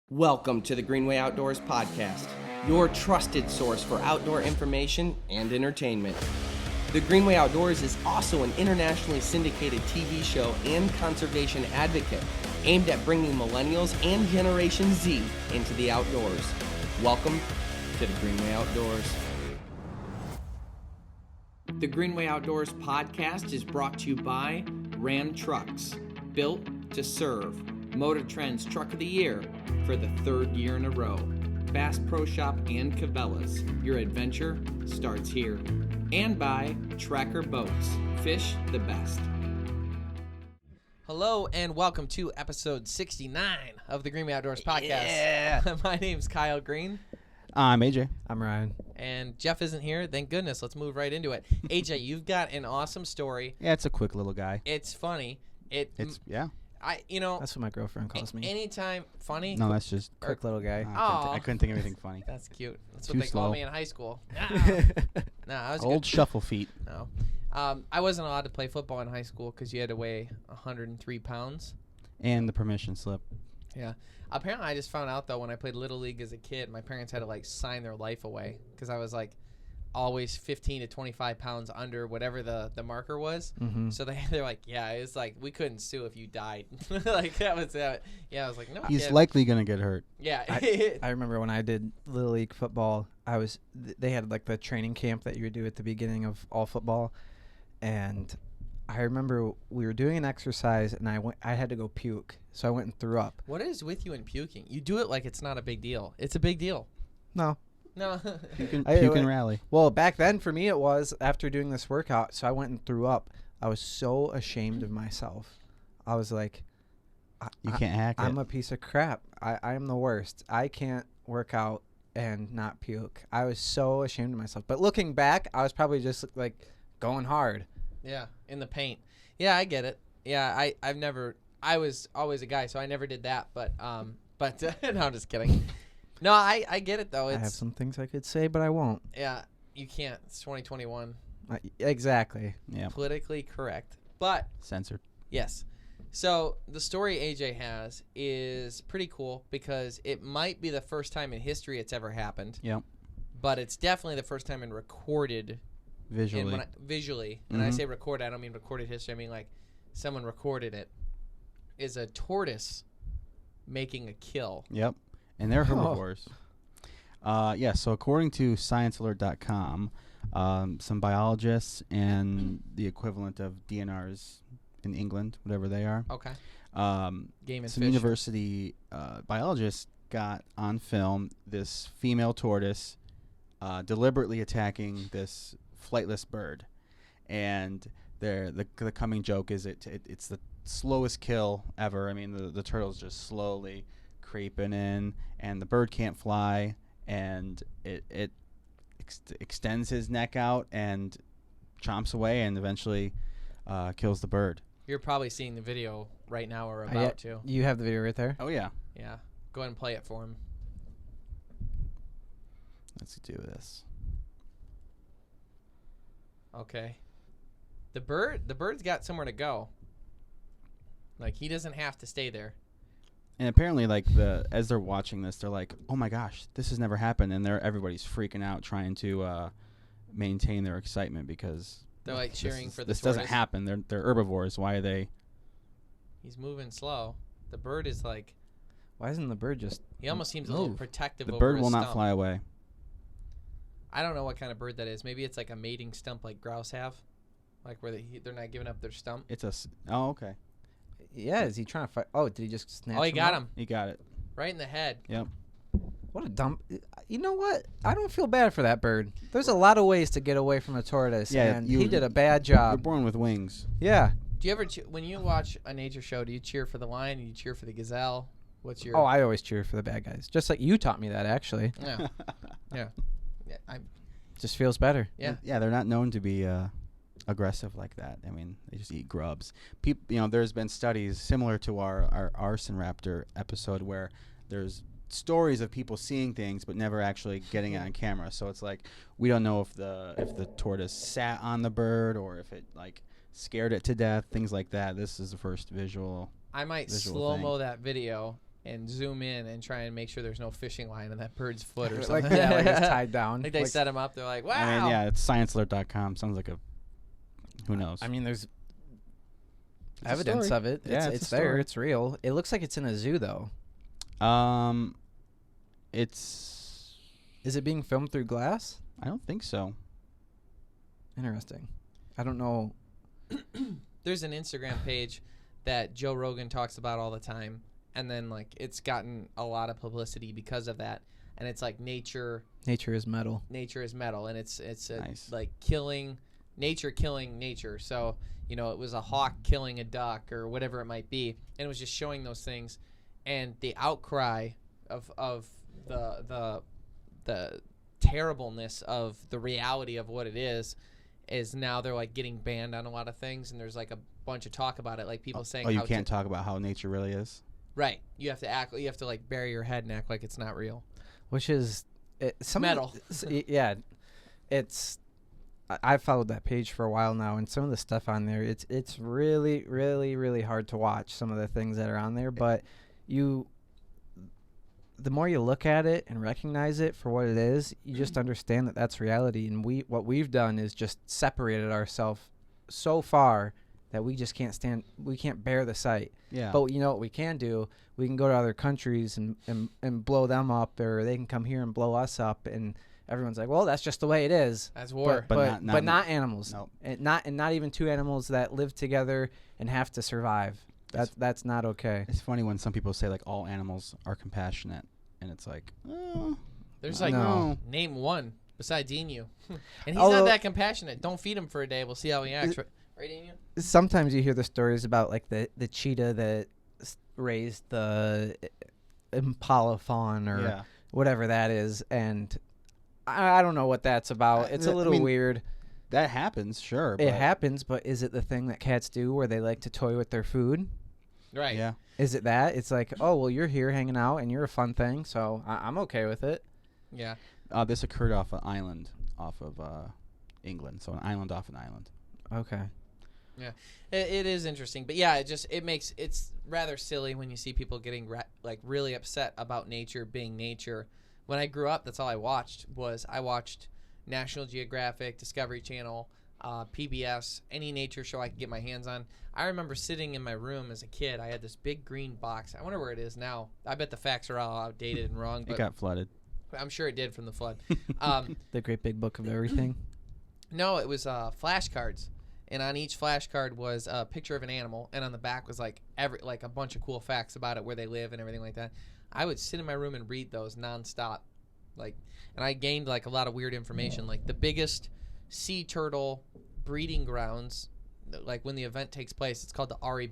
Welcome to the Greenway Outdoors Podcast, your trusted source for outdoor information and entertainment. The Greenway Outdoors is also an internationally syndicated TV show and conservation advocate aimed at bringing millennials and Generation Z into the outdoors. Welcome to the Greenway Outdoors. The Greenway Outdoors Podcast is brought to you by Ram Trucks, built to serve. Motor Trend's Truck of the Year for the third year in a row. Bass Pro Shop and Cabela's. Your adventure starts here. And by Tracker Boats. Fish the best. Hello and welcome to episode 69 of the Greenway Outdoors Podcast. Yeah. My name's Kyle Green. I'm AJ. I'm Ryan. And Jeff isn't here. Thank goodness. Let's move right into it. AJ, you've got an awesome story. Yeah, it's a quick little guy. It's funny. Yeah. That's what my girlfriend calls me. Anytime funny. No, that's just Quick little guy. I couldn't think of anything funny. That's cute. That's Too what they called slow. me in high school. No, I was Old good. shuffle feet. No. I wasn't allowed to play football in high school because you had to weigh 103 pounds. And the permission slip. Yeah. Apparently, I just found out, though, when I played Little League as a kid, my parents had to, sign their life away because I was, always 15 to 25 pounds under whatever the marker was. Mm-hmm. So they're like, yeah, it's like, we couldn't sue if you died. That was it. Yeah, I was like, no. He's likely going to get hurt. Yeah. I remember when I did Little League football, they had the training camp that you would do at the beginning of all football. And I remember we were doing an exercise and I had to go puke. So I went and threw up. What is with you and puking? You do it like it's not a big deal. It's a big deal. No. No. You can rally. Well, back then for me it was after doing this workout. So I went and threw up. I was so ashamed of myself. I was like, You can't hack it. I'm a piece of crap. I am the worst. I can't work out and not puke. I was so ashamed of myself. But looking back, I was probably just going hard. Yeah, in the paint. Yeah, I get it. Yeah, I was always a guy, so I never did that. But no, I'm just kidding. No, I get it though. I have some things I could say, but I won't. Yeah, you can't. It's 2021. Exactly. Yeah. Politically correct. But Censored. yes. So the story AJ has is pretty cool because it might be the first time in history it's ever happened. Yep. But it's definitely the first time in recorded Visually. visually. And I say recorded, I don't mean recorded history. I mean someone recorded it. Is a tortoise making a kill. Yep. And they're herbivores. So according to ScienceAlert.com, some biologists and the equivalent of DNRs in England, whatever they are, Okay. Game and some fish. university biologists got on film this female tortoise deliberately attacking this flightless bird. And the coming joke is it's the slowest kill ever. I mean, the turtle's just slowly creeping in, and the bird can't fly, and it extends his neck out and chomps away and eventually kills the bird. You're probably seeing the video right now or about to. You have the video right there? Oh, yeah. Yeah. Go ahead and play it for him. Let's do this. Okay. The bird's got somewhere to go. He doesn't have to stay there. And apparently, as they're watching this, they're like, "Oh my gosh, this has never happened!" And everybody's freaking out, trying to maintain their excitement because They're cheering for the this tortoise. doesn't happen. They're herbivores. Why are they? He's moving slow. The bird is Why isn't the bird just he almost seems a little protective The over bird his will not stump. fly away. I don't know what kind of bird that is. Maybe it's like a mating stump like grouse have, where they're not giving up their stump. Oh, okay. Yeah, is he trying to fight? Oh, did he just snatch Oh, he got up? him You got it. right in the head. Yep. What a dumb... You know what? I don't feel bad for that bird. There's a lot of ways to get away from a tortoise, Yeah, and he did a bad job. You're born with wings. Yeah. Do you ever when you watch a nature show? Do you cheer for the lion? Do you cheer for the gazelle? What's your? Oh, I always cheer for the bad guys. Just like you taught me that, actually. Yeah. Yeah. Just feels better. Yeah. Yeah, they're not known to be aggressive like that. I mean, they just eat grubs. There's been studies similar to our arson raptor episode where there's stories of people seeing things but never actually getting it on camera. So it's we don't know if the tortoise sat on the bird or if it scared it to death, things like that. This is the first visual. I might visual slow-mo thing. that video and zoom in and try and make sure there's no fishing line in that bird's foot or like something. like it's tied down. Like they set them up. They're like, wow. I mean, yeah, it's sciencealert.com. Sounds like a, who knows? I mean, there's a evidence story. of it. Yeah, It's it's a there. story. It's real. It looks like it's in a zoo, though. It's. Is it being filmed through glass? I don't think so. Interesting. I don't know. There's an Instagram page that Joe Rogan talks about all the time, and then like it's gotten a lot of publicity because of that. And it's like nature Nature is metal. and it's Nice. like killing nature. So it was a hawk killing a duck or whatever it might be, and it was just showing those things, and the outcry of the terribleness of the reality of what it is now they're like getting banned on a lot of things, and there's like a bunch of talk about it, like people saying, Oh, you can't talk about how nature really is. Right, you have to like bury your head and act like it's not real. Which is Metal. Yeah, it's. I've followed that page for a while now, and some of the stuff on there, it's really, really, really hard to watch. Some of the things that are on there, but the more you look at it and recognize it for what it is, you just understand that that's reality. And what we've done is just separated ourselves so far that we just we can't bear the sight. Yeah. But you know what we can do? We can go to other countries and blow them up, or they can come here and blow us up, and everyone's like, well, that's just the way it is. That's war. But not animals. Nope. And not even two animals that live together and have to survive. That's not okay. It's funny when some people say like all animals are compassionate, and it's like, There's I like don't know. name one besides Emu, and he's Although- not that compassionate. Don't feed him for a day. We'll see how he acts. Right, Emu? Sometimes you hear the stories about like the cheetah that raised the impala fawn or yeah. whatever that is, and I don't know what that's about. It's a little weird. That happens, sure. It happens, but is it the thing that cats do where they like to toy with their food? Right. Yeah. Is it that? It's like, oh, well, you're here hanging out and you're a fun thing, so I'm okay with it. Yeah. This occurred off an island off of England, so an island off an island. Okay. Yeah, it is interesting, but yeah, it's rather silly when you see people getting like really upset about nature being nature. When I grew up, that's all I watched. I watched National Geographic, Discovery Channel, PBS, any nature show I could get my hands on. I remember sitting in my room as a kid. I had this big green box. I wonder where it is now. I bet the facts are all outdated and wrong, It but got flooded. I'm sure it did from the flood. The great big book of everything. No, it was flashcards. And on each flashcard was a picture of an animal, and on the back was like a bunch of cool facts about it, where they live and everything like that. I would sit in my room and read those nonstop, and I gained like a lot of weird information, like the biggest sea turtle breeding grounds, like when the event takes place, it's called the Archery,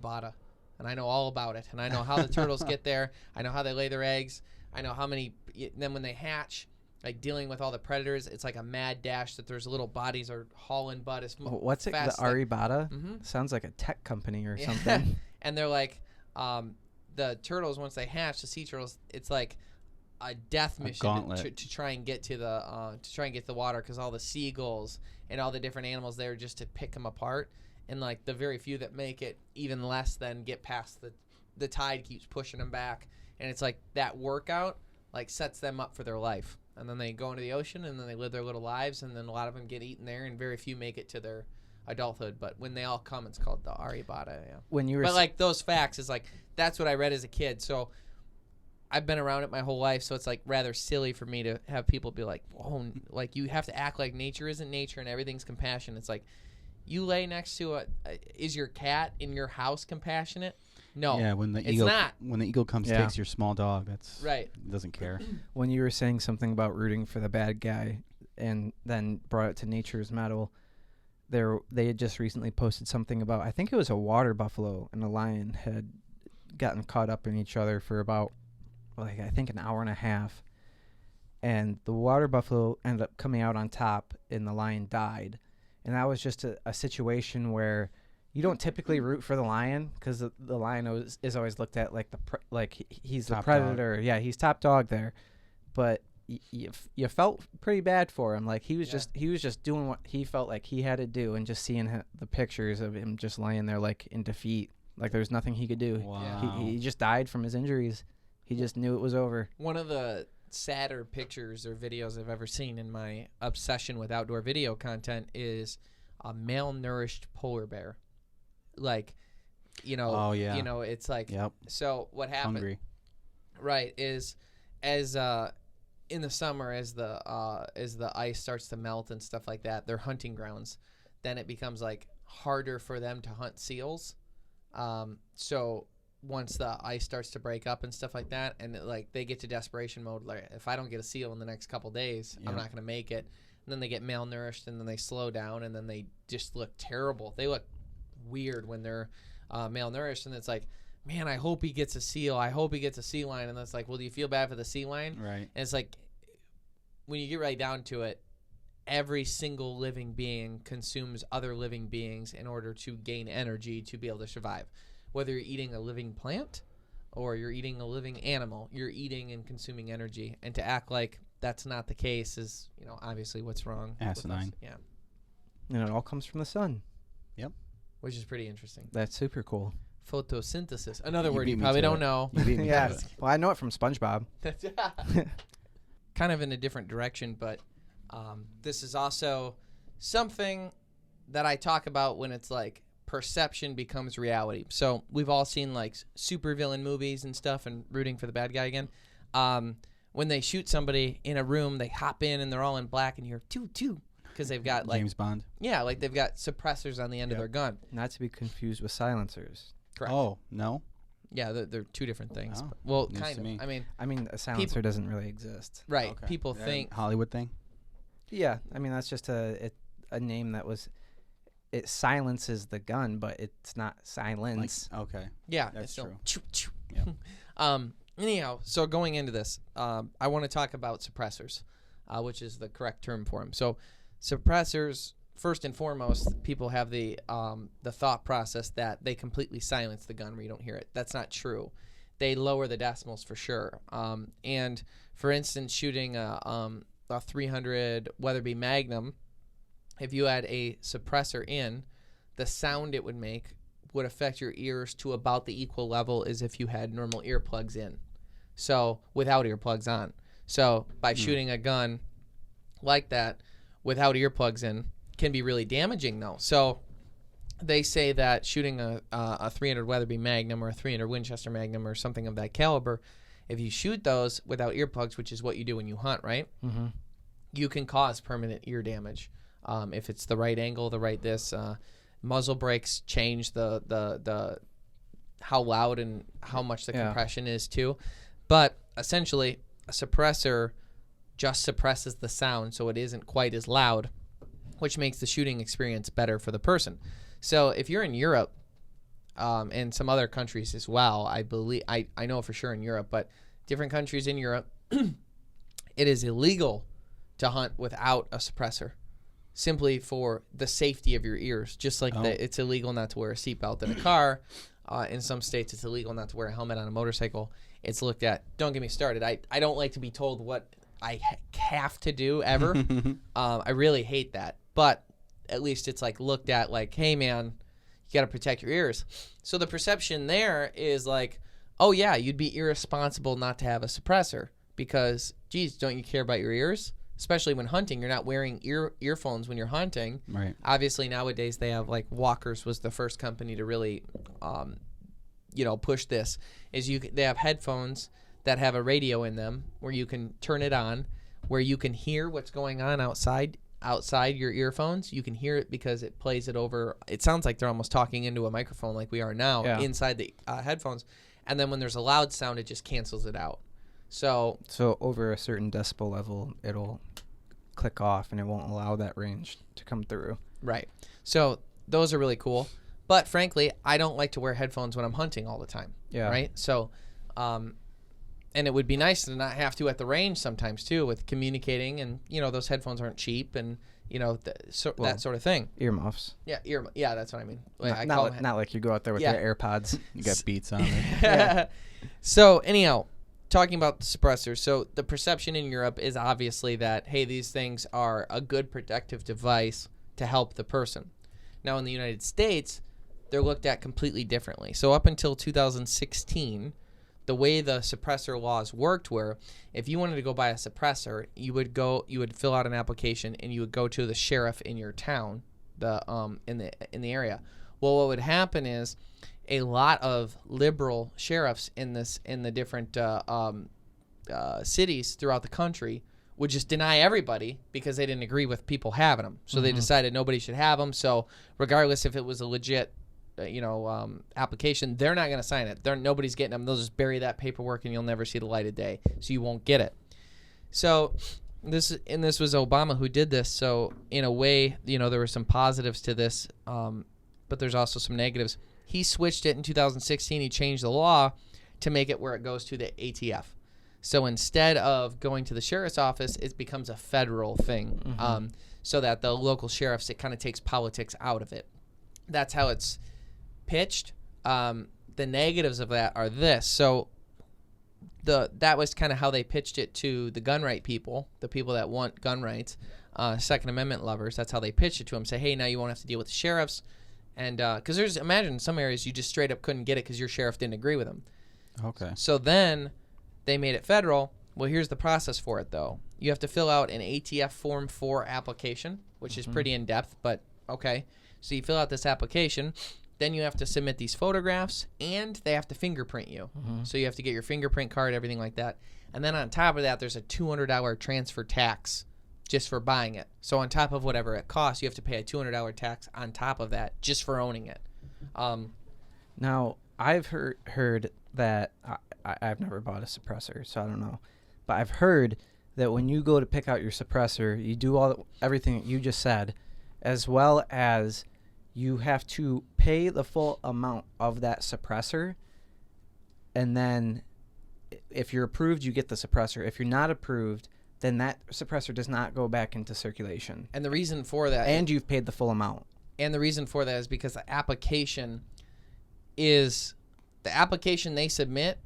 and I know all about it, and I know how the turtles get there, I know how they lay their eggs, I know how many. Then when they hatch, like dealing with all the predators, it's like a mad dash that there's little bodies are hauling butt as What's it? The fast Archery? Mhm. Sounds like a tech company or Yeah. something. And they're like, the turtles, once they hatch, the sea turtles, it's like a death mission gauntlet. to try and get to the water, because all the seagulls and all the different animals there just to pick them apart, and like the very few that make it, even less than get past the tide keeps pushing them back, and it's like that workout like sets them up for their life, and then they go into the ocean and then they live their little lives, and then a lot of them get eaten there, and very few make it to their adulthood. But when they all come, it's called the Archery. Yeah. When you were But like those facts is like, that's what I read as a kid, so I've been around it my whole life, so it's like rather silly for me to have people be like, "Oh, like you have to act like nature isn't nature and everything's compassion." It's like, you lay next to is your cat in your house compassionate? No. Yeah, when the it's eagle not. when the eagle comes Yeah. takes your small dog, that's Right. doesn't care. when you were saying something about rooting for the bad guy, and then brought it to nature's metal, they had just recently posted something about, I think it was a water buffalo and a lion had gotten caught up in each other for about, like, I think an hour and a half, and the water buffalo ended up coming out on top and the lion died. And that was just a situation where you don't typically root for the lion, because the lion is always looked at like he's the Top predator. Yeah, he's top dog there. But you felt pretty bad for him. Like he was just doing what he felt like he had to do, and just seeing the pictures of him just laying there like in defeat, like there's nothing he could do. Wow. He just died from his injuries. He just knew it was over. One of the sadder pictures or videos I've ever seen in my obsession with outdoor video content is a malnourished polar bear. Like, Oh, yeah. It's like, Yep. so what happened, Hungry. right, is as in the summer, as the ice starts to melt and stuff like that, their hunting grounds, then it becomes like harder for them to hunt seals. So once the ice starts to break up and stuff like that, and like they get to desperation mode, like if I don't get a seal in the next couple days, I'm not going to make it. And then they get malnourished, and then they slow down, and then they just look terrible. They look weird when they're malnourished, and it's like, man, I hope he gets a seal. I hope he gets a sea lion. And that's like, well, do you feel bad for the sea lion? Right. And it's like, when you get right down to it, every single living being consumes other living beings in order to gain energy to be able to survive. Whether you're eating a living plant or you're eating a living animal, you're eating and consuming energy. And to act like that's not the case is, obviously what's wrong. Asinine. With us. Yeah. And it all comes from the sun. Yep. Which is pretty interesting. That's super cool. Photosynthesis. Another You word beat you me probably to don't it. know. You beat me to Yeah. it. Well, I know it from SpongeBob. That's kind of in a different direction, but this is also something that I talk about when it's like perception becomes reality. So we've all seen like supervillain movies and stuff and rooting for the bad guy again. When they shoot somebody in a room, they hop in and they're all in black and you hear toot toot because they've got like James Bond. yeah, like they've got suppressors on the end of their gun. Not to be confused with silencers. Correct. Oh, no? Yeah, they're two different things. Oh, Well, news kind to of. me. I mean, A silencer doesn't really exist. right. Okay. People Yeah, think Hollywood thing? Yeah, I mean that's just a name that was. It silences the gun, but it's not silence. Okay. yeah, That's it's still true. choo, choo. Yep. Anyhow, so going into this, I want to talk about suppressors, which is the correct term for them. So, suppressors, first and foremost, people have the thought process that they completely silence the gun where you don't hear it. That's not true. They lower the decibels for sure. And for instance, shooting a 300 Weatherby Magnum, if you had a suppressor in, the sound it would make would affect your ears to about the equal level as if you had normal earplugs in. So without earplugs on. So by shooting a gun like that without earplugs in can be really damaging though. So they say that shooting a 300 Weatherby Magnum or a 300 Winchester Magnum or something of that caliber, if you shoot those without earplugs, which is what you do when you hunt, right? Mm-hmm. You can cause permanent ear damage. If it's the right angle, the right muzzle brakes change the how loud and how much the compression is too. But essentially, a suppressor just suppresses the sound so it isn't quite as loud, which makes the shooting experience better for the person. So if you're in Europe and some other countries as well, I believe I know for sure in Europe, but different countries in Europe, it is illegal to hunt without a suppressor, simply for the safety of your ears. Just like it's illegal not to wear a seatbelt in a car. In some states, it's illegal not to wear a helmet on a motorcycle. It's looked at. Don't get me started. I don't like to be told what I have to do ever. I really hate that. But at least it's like looked at like, hey man, you got to protect your ears. So the perception there is like, oh yeah, you'd be irresponsible not to have a suppressor because, geez, don't you care about your ears? Especially when hunting, you're not wearing earphones when you're hunting. Right. Obviously, nowadays they have like Walkers was the first company to really, push this. They have headphones that have a radio in them where you can turn it on, where you can hear what's going on outside your earphones. You can hear it because it plays it over. It sounds like they're almost talking into a microphone like we are now inside the headphones. And then when there's a loud sound, it just cancels it out. So over a certain decibel level, it'll click off and it won't allow that range to come through. Right. So those are really cool. But frankly, I don't like to wear headphones when I'm hunting all the time. Yeah. Right. So, and it would be nice to not have to at the range sometimes too with communicating, and those headphones aren't cheap, and that sort of thing. Earmuffs. Yeah, yeah, that's what I mean. Not like you go out there with your AirPods. You got Beats on there. So anyhow, talking about the suppressors. So the perception in Europe is obviously that, hey, these things are a good protective device to help the person. Now in the United States, they're looked at completely differently. So up until 2016, the way the suppressor laws worked were, if you wanted to go buy a suppressor, you would fill out an application and you would go to the sheriff in your town, in the area. Well, what would happen is a lot of liberal sheriffs in the different cities throughout the country would just deny everybody because they didn't agree with people having them. So they decided nobody should have them. So regardless if it was a legit application, they're not going to sign it. Nobody's getting them. They'll just bury that paperwork and you'll never see the light of day. So you won't get it. So this was Obama who did this. So in a way, there were some positives to this, but there's also some negatives. He switched it in 2016. He changed the law to make it where it goes to the ATF. So instead of going to the sheriff's office, it becomes a federal thing, so that the local sheriffs, it kind of takes politics out of it. That's how it's pitched. The negatives of that are this. So that was kind of how they pitched it to the gun right people, the people that want gun rights, Second Amendment lovers. That's how they pitched it to them. Say, hey, now you won't have to deal with the sheriffs. And because imagine in some areas you just straight up couldn't get it because your sheriff didn't agree with them. Okay. So then they made it federal. Well, here's the process for it, though. You have to fill out an ATF Form 4 application, which is pretty in-depth, but okay. So you fill out this application. Then you have to submit these photographs, and they have to fingerprint you. So you have to get your fingerprint card, everything like that. And then on top of that, there's a $200 transfer tax just for buying it. So on top of whatever it costs, you have to pay a $200 tax on top of that just for owning it. Now, I've heard that I've never bought a suppressor, so I don't know. But I've heard that when you go to pick out your suppressor, you do everything that you just said, as well as you have to pay the full amount of that suppressor, and then if you're approved, you get the suppressor. If you're not approved, then that suppressor does not go back into circulation. And the reason for that... And you've paid the full amount. And the reason for that is because the application they submit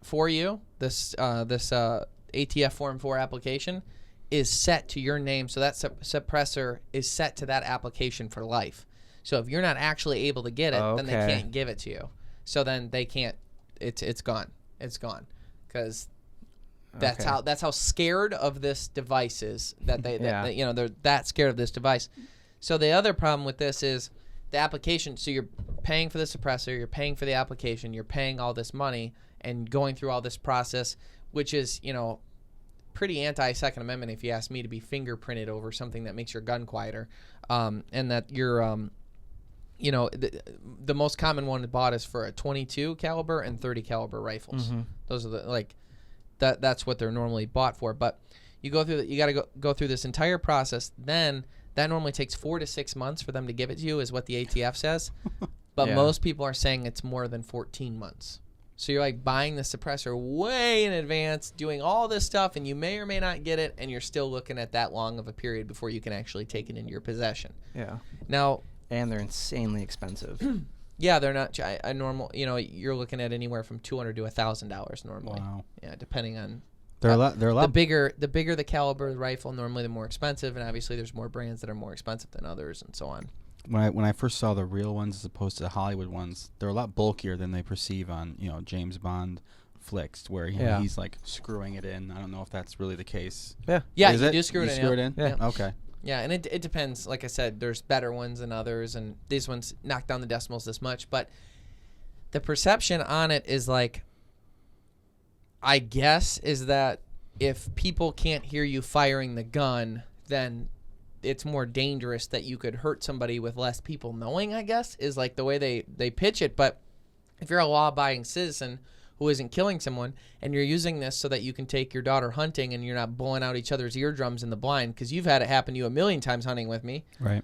for you, this ATF Form 4 application, is set to your name. So that suppressor is set to that application for life. So if you're not actually able to get it, then they can't give it to you. So then they can't. It's gone. It's gone because that's how scared of this device is that they're that scared of this device. So the other problem with this is the application. So you're paying for the suppressor, you're paying for the application, you're paying all this money and going through all this process, which is pretty anti-Second Amendment if you ask me, to be fingerprinted over something that makes your gun quieter, and that you're the most common one bought is for a 22 caliber and 30 caliber rifles. Those are that's what they're normally bought for. But you got to go through this entire process. Then that normally takes 4 to 6 months for them to give it to you, is what the ATF says. But most people are saying it's more than 14 months. So you're like buying the suppressor way in advance, doing all this stuff, and you may or may not get it, and you're still looking at that long of a period before you can actually take it into your possession. Yeah. Now, and they're insanely expensive. Yeah, they're not a normal. You're looking at anywhere from $200 to $1,000 normally. Wow. Yeah, depending on. They're a lot. The bigger the caliber of the rifle, normally the more expensive, and obviously there's more brands that are more expensive than others, and so on. When I first saw the real ones as opposed to the Hollywood ones, they're a lot bulkier than they perceive on James Bond flicks, where he's like screwing it in. I don't know if that's really the case. Yeah. Yeah, Is you it? do screw it in. Yeah. Yeah. Okay. Yeah, and it depends. Like I said, there's better ones than others, and these ones knock down the decimals this much. But the perception on it is I guess, is that if people can't hear you firing the gun, then it's more dangerous that you could hurt somebody with less people knowing, I guess, is like the way they pitch it. But if you're a law-abiding citizen who isn't killing someone, and you're using this so that you can take your daughter hunting and you're not blowing out each other's eardrums in the blind, because you've had it happen to you a million times hunting with me. Right.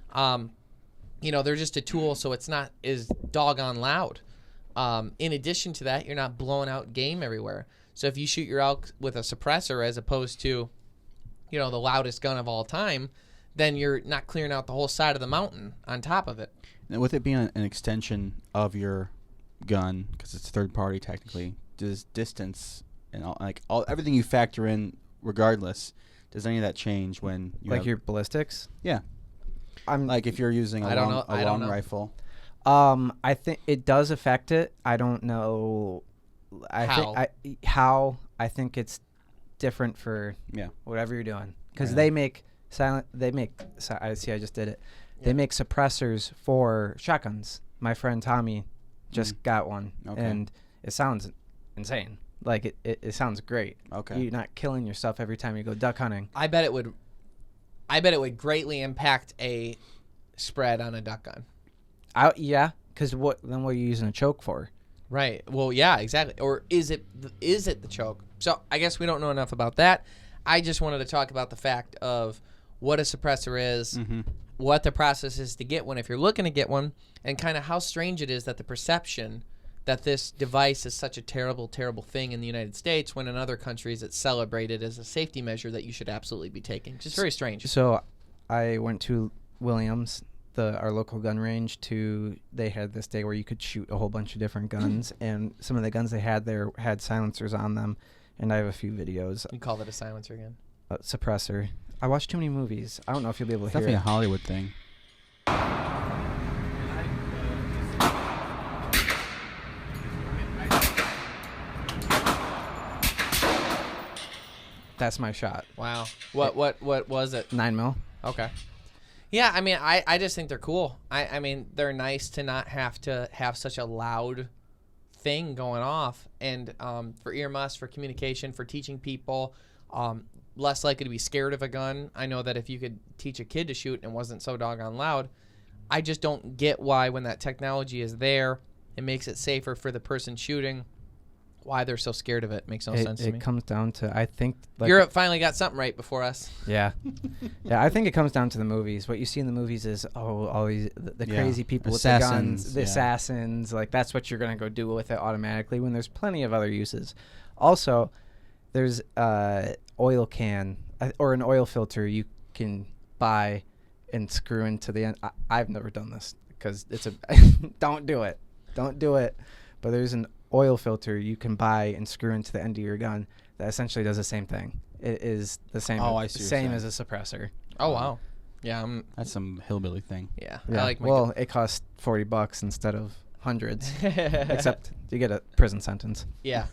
They're just a tool, so it's not as doggone loud. In addition to that, you're not blowing out game everywhere. So if you shoot your elk with a suppressor as opposed to, the loudest gun of all time, then you're not clearing out the whole side of the mountain on top of it. Now, with it being an extension of your gun, because it's third party technically, does distance and everything you factor in regardless, does any of that change when you have your ballistics? Yeah. I'm like if you're using a long rifle. I think it does affect it. I don't know I think it's different for whatever you're doing, because they make I just did it. They make suppressors for shotguns. My friend Tommy just got one, and it sounds insane. Like it sounds great. Okay. You're not killing yourself every time you go duck hunting. I bet it would greatly impact a spread on a duck gun. Yeah, because what are you using a choke for? Right. Well, yeah, exactly. Or is it the choke? So I guess we don't know enough about that. I just wanted to talk about the fact of what a suppressor is, what the process is to get one if you're looking to get one, and kind of how strange it is that the perception that this device is such a terrible, terrible thing in the United States, when in other countries it's celebrated as a safety measure that you should absolutely be taking. Just very strange. So I went to Williams, our local gun range. They had this day where you could shoot a whole bunch of different guns, and some of the guns they had there had silencers on them, and I have a few videos. You call that a silencer again? Suppressor. I watched too many movies. I don't know if you'll be able to hear it. Definitely a Hollywood thing. That's my shot. Wow. What was it? 9mm. Okay. Yeah, I mean, I just think they're cool. I mean, they're nice to not have to have such a loud thing going off, and for earmuffs, for communication, for teaching people, less likely to be scared of a gun. I know that if you could teach a kid to shoot and wasn't so doggone loud, I just don't get why, when that technology is there, it makes it safer for the person shooting, why they're so scared of it. Makes no sense to me. It comes down to, I think, like, Europe finally got something right before us. Yeah. Yeah, I think it comes down to the movies. What you see in the movies is, all these the crazy people with the guns, the assassins. Like, that's what you're going to go do with it automatically, when there's plenty of other uses. Also, there's oil can or an oil filter you can buy and screw into the end. I've never done this because it's a don't do it. But there's an oil filter you can buy and screw into the end of your gun that essentially does the same thing. It is the same same as a suppressor. Oh wow. Yeah, that's some hillbilly thing. Yeah. I like my gun. It costs $40 instead of hundreds. Except you get a prison sentence. Yeah.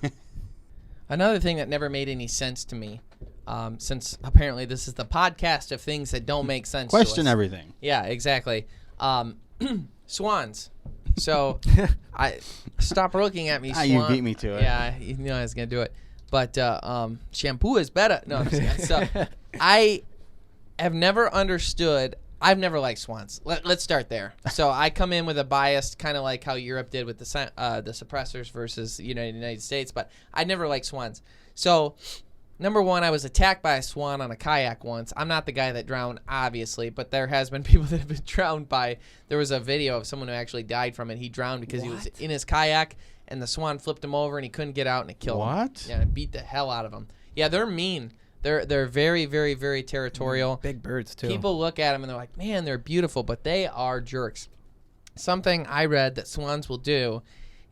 Another thing that never made any sense to me, since apparently this is the podcast of things that don't make sense to us. Question everything. Yeah, exactly. Swans. So I stop looking at me. Swan. You beat me to it. Yeah, you know I was gonna do it. But shampoo is better. No, I'm just kidding. So I have never understood. I've never liked swans. Let's start there. So I come in with a bias, kind of like how Europe did with the suppressors versus the United States. But I never liked swans. So number one, I was attacked by a swan on a kayak once. I'm not the guy that drowned, obviously, but there has been people that have been drowned by. There was a video of someone who actually died from it. He drowned because he was in his kayak, and the swan flipped him over, and he couldn't get out, and it killed him. What? Yeah, it beat the hell out of him. Yeah, they're mean. They're very, very, very territorial. Big birds, too. People look at them, and they're like, man, they're beautiful, but they are jerks. Something I read that swans will do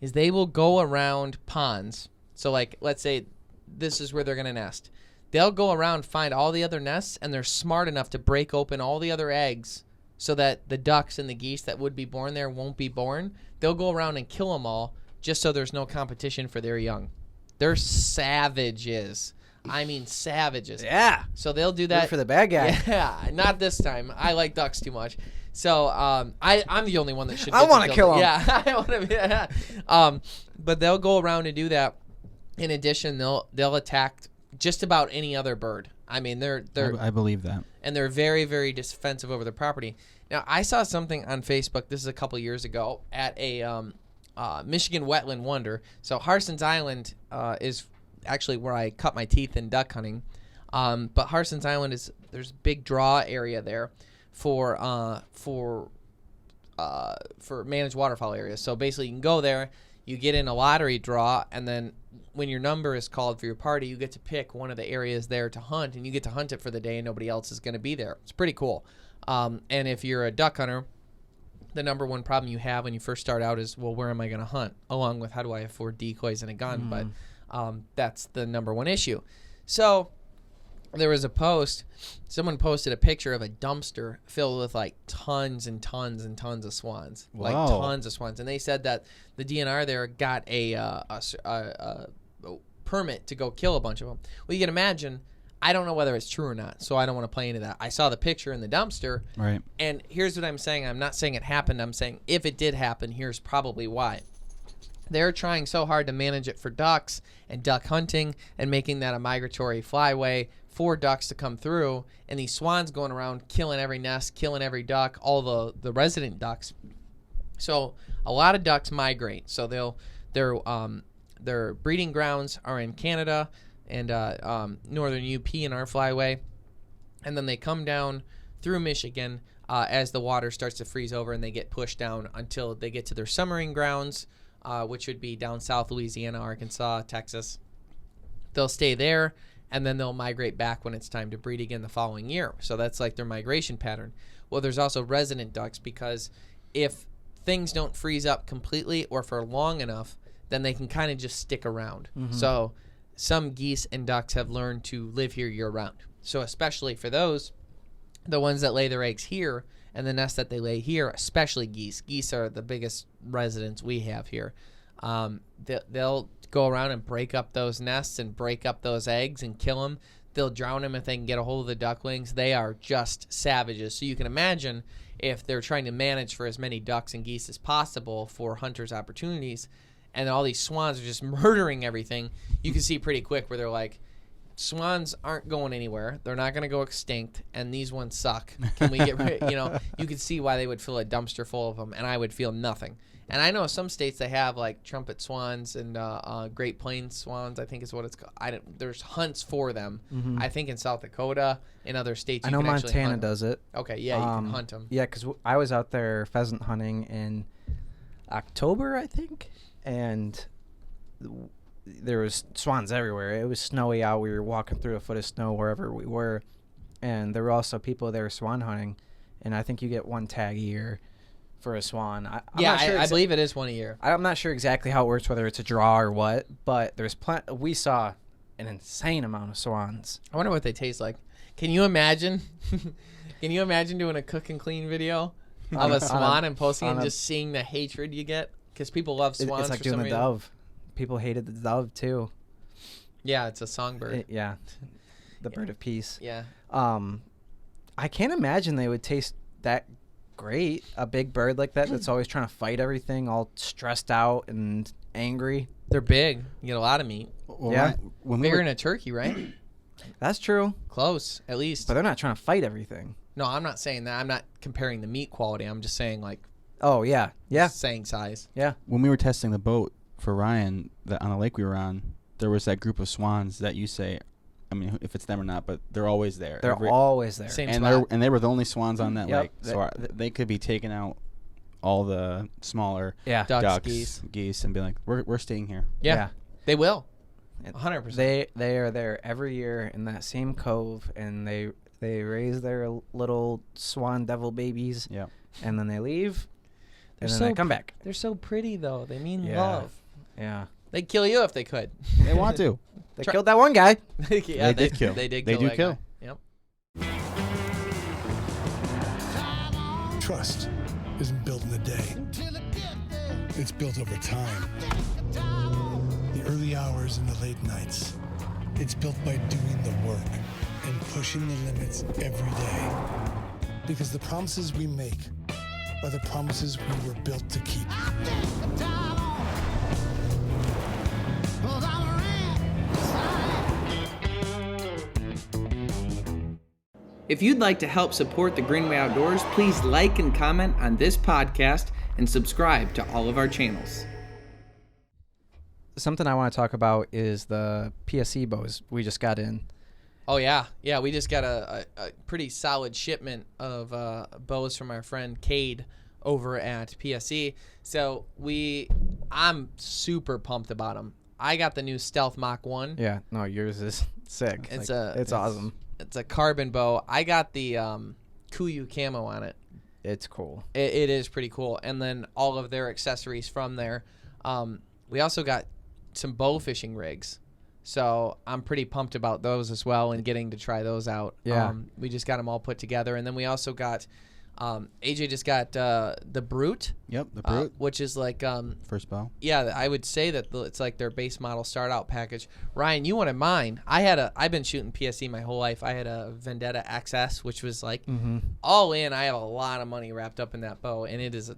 is they will go around ponds. So, like, let's say this is where they're going to nest. They'll go around, find all the other nests, and they're smart enough to break open all the other eggs so that the ducks and the geese that would be born there won't be born. They'll go around and kill them all just so there's no competition for their young. They're savages. I mean savages. Yeah. So they'll do that. Good for the bad guy. Yeah, not this time. I like ducks too much. So I'm the only one that should. I want to kill them. Yeah, I want to. Yeah. But they'll go around and do that. In addition, they'll attack just about any other bird. I mean, I believe that. And they're very, very defensive over their property. Now, I saw something on Facebook. This is a couple years ago at a Michigan wetland wonder. So Harson's Island is actually where I cut my teeth in duck hunting. But Harson's Island there's a big draw area there for managed waterfowl areas. So basically, you can go there, you get in a lottery draw, and then when your number is called for your party, you get to pick one of the areas there to hunt, and you get to hunt it for the day, and nobody else is going to be there. It's pretty cool. And if you're a duck hunter, the number one problem you have when you first start out is, well, where am I going to hunt? Along with, how do I afford decoys and a gun? But that's the number one issue. So there was a post. Someone posted a picture of a dumpster filled with like tons and tons and tons of swans, like Wow. tons of swans. And they said that the DNR there got a permit to go kill a bunch of them. Well, you can imagine. I don't know whether it's true or not, so I don't want to play into that. I saw the picture in the dumpster, Right. and here's what I'm saying. I'm not saying it happened. I'm saying if it did happen, here's probably why. They're trying so hard to manage it for ducks and duck hunting and making that a migratory flyway for ducks to come through, and these swans going around killing every nest, killing every duck, all the resident ducks. So a lot of ducks migrate. So their breeding grounds are in Canada and northern UP in our flyway, and then they come down through Michigan as the water starts to freeze over, and they get pushed down until they get to their summering grounds, which would be down south Louisiana, Arkansas, Texas. They'll stay there, and then they'll migrate back when it's time to breed again the following year. So that's like their migration pattern. Well, there's also resident ducks, because if things don't freeze up completely or for long enough, then they can kind of just stick around. Mm-hmm. So some geese and ducks have learned to live here year-round. So especially for those, the ones that lay their eggs here and the nests that they lay here, especially geese. Geese are the biggest residents we have here. They'll go around and break up those nests and break up those eggs and kill them. They'll drown them if they can get a hold of the ducklings. They are just savages. So you can imagine if they're trying to manage for as many ducks and geese as possible for hunters' opportunities, and all these swans are just murdering everything, you can see pretty quick where they're like, swans aren't going anywhere. They're not going to go extinct, and these ones suck. Can we get rid? You could see why they would fill a dumpster full of them, and I would feel nothing. And I know some states they have like trumpet swans and Great Plains swans, I think is what it's called. There's hunts for them. Mm-hmm. I think in South Dakota, in other states, I you know can actually Montana hunt 'em. does it. Okay, yeah, you can hunt them. Yeah, because I was out there pheasant hunting in October, I think, and there was swans everywhere. It was snowy out. We were walking through a foot of snow wherever we were, and there were also people there swan hunting, and I think you get one tag a year for a swan. I'm not sure I believe it is one a year. I'm not sure exactly how it works, whether it's a draw or what, but there's we saw an insane amount of swans. I wonder what they taste like. Can you imagine? Can you imagine doing a cook and clean video of a swan and posting and just seeing the hatred you get? Because people love swans. It's like for doing some the reason. dove. People hated the dove too. Yeah, it's a songbird. Yeah, the bird of peace. Yeah. I can't imagine they would taste that great. A big bird like that that's always trying to fight everything, all stressed out and angry. They're big. You get a lot of meat. Well, Yeah. when we Bigger were, than a turkey, right? That's true, Close, at least. but they're not trying to fight everything. No, I'm not saying that. I'm not comparing the meat quality. I'm just saying, like, Oh yeah, yeah, saying size. yeah. when we were testing the boat for Ryan on the lake we were on, there was that group of swans that you say, I mean, if it's them or not, but they're always there. They're always there. Same and spot. they were the only swans on that Yep. lake, so they could be taking out all the smaller Yeah, Ducks, geese, and be like, we're staying here. Yeah, they will. And 100%. They are there every year in that same cove, and they raise their little swan devil babies. Yeah. And then they leave, They're and then so they come back. They're so pretty, though. They mean Yeah. love. Yeah, They'd kill you if they could. They want to. they killed that one guy. Yeah, They did kill. They did They kill. do that kill. guy. Yep. Trust isn't built in a day. It's built over time. The early hours and the late nights. It's built by doing the work and pushing the limits every day. Because the promises we make are the promises we were built to keep. If you'd like to help support the Greenway Outdoors, please like and comment on this podcast and subscribe to all of our channels. Something I want to talk about is the PSE bows we just got in. Oh, yeah. Yeah, we just got a pretty solid shipment of bows from our friend Cade over at PSE. So I'm super pumped about them. I got the new Stealth Mach 1. Yeah, no, yours is sick. It's it's awesome. It's a carbon bow. I got the Kuiu camo on it. It's cool. It is pretty cool. And then all of their accessories from there. We also got some bow fishing rigs. So I'm pretty pumped about those as well and getting to try those out. Yeah. We just got them all put together. And then we also got, AJ just got the Brute. Yep, the Brute. Which is like, First bow. yeah, I would say that it's like their base model start out package. Ryan, you wanted mine. I've been shooting PSE my whole life. I had a Vendetta XS, which was like all in. I have a lot of money wrapped up in that bow, and it is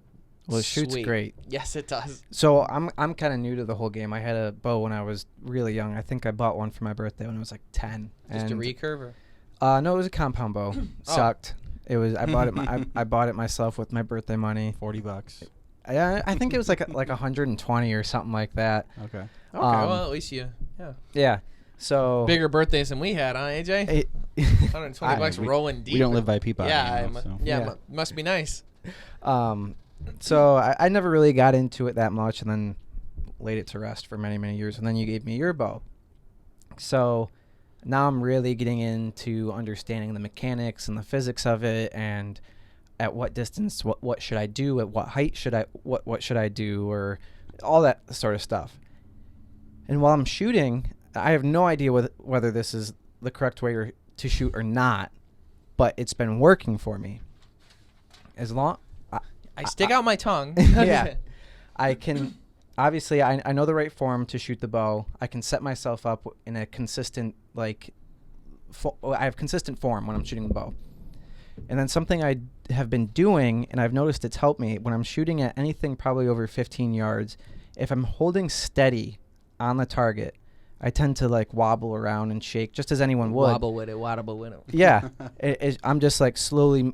Well, it shoots sweet. great. Yes, it does. So I'm kind of new to the whole game. I had a bow when I was really young. I think I bought one for my birthday when I was like 10. Just a recurve? Or? No, it was a compound bow. Sucked. It was. I bought it. I bought it myself with my birthday money. $40. I think it was like 120 or something like that. Okay. Okay, well, at least yeah. Yeah. So Bigger birthdays than we had, huh, AJ? 120 bucks rolling deep. We don't live by Peapod. Yeah, anymore, so. Must be nice. So I never really got into it that much, and then laid it to rest for many, many years. And then you gave me your bow. So now I'm really getting into understanding the mechanics and the physics of it, and at what distance, what should I do? At what height should I what should I do, or all that sort of stuff. And while I'm shooting, I have no idea whether this is the correct way to shoot or not, but it's been working for me. As long I stick out my tongue. yeah, I can. Obviously, I know the right form to shoot the bow. I can set myself up in a consistent, I have consistent form when I'm shooting the bow. And then something I have been doing, and I've noticed it's helped me, when I'm shooting at anything probably over 15 yards, if I'm holding steady on the target, I tend to like wobble around and shake, just as anyone would. Wobble with it. Yeah. I'm just like slowly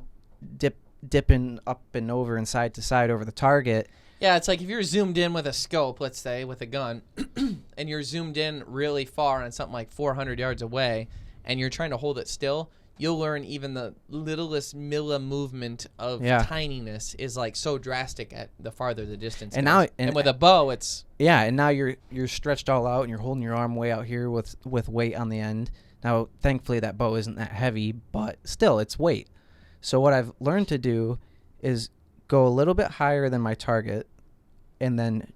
dipping up and over and side to side over the target. Yeah, it's like if you're zoomed in with a scope, let's say, with a gun, and you're zoomed in really far on something like 400 yards away, and you're trying to hold it still, you'll learn even the littlest movement of tininess is like so drastic at the farther the distance. And goes. now, and with a bow, it's and now you're stretched all out, and you're holding your arm way out here with weight on the end. Now, thankfully, that bow isn't that heavy, but still, it's weight. So what I've learned to do is go a little bit higher than my target, and then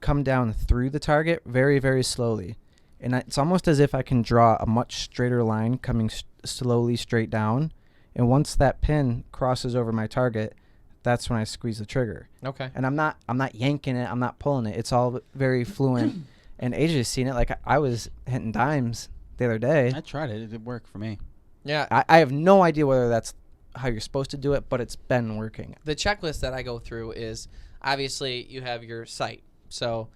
come down through the target very, very slowly. And it's almost as if I can draw a much straighter line coming slowly straight down. And once that pin crosses over my target, that's when I squeeze the trigger. okay. And I'm not yanking it. I'm not pulling it. It's all very fluent. And AJ's seen it. Like I was hitting dimes the other day. I tried it. It did work for me. Yeah. I have no idea whether that's how you're supposed to do it, but it's been working. The checklist that I go through is obviously you have your sight. So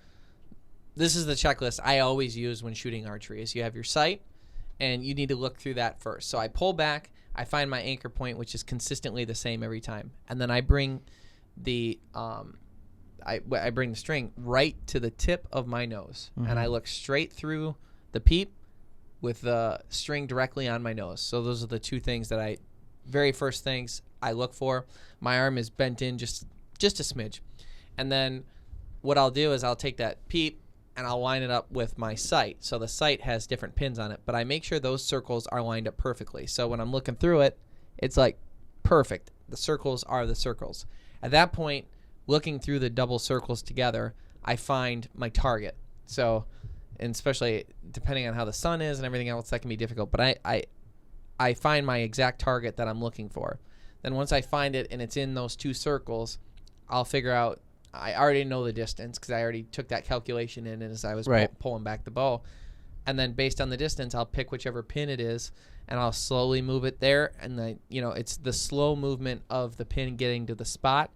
this is the checklist I always use when shooting archery is you have your sight, and you need to look through that first. So I pull back, I find my anchor point, which is consistently the same every time. And then I bring the I bring the string right to the tip of my nose, and I look straight through the peep with the string directly on my nose. So those are the two things that very first things I look for. My arm is bent in just a smidge. And then what I'll do is I'll take that peep and I'll line it up with my sight. So the sight has different pins on it, but I make sure those circles are lined up perfectly. So when I'm looking through it, it's like perfect. The circles are the circles. At that point, looking through the double circles together, I find my target. So, and especially depending on how the sun is and everything else, that can be difficult. But I find my exact target that I'm looking for. Then once I find it and it's in those two circles, I'll figure out, I already know the distance because I already took that calculation in as I was pulling back the bow. And then based on the distance, I'll pick whichever pin it is, and I'll slowly move it there. And it's the slow movement of the pin getting to the spot,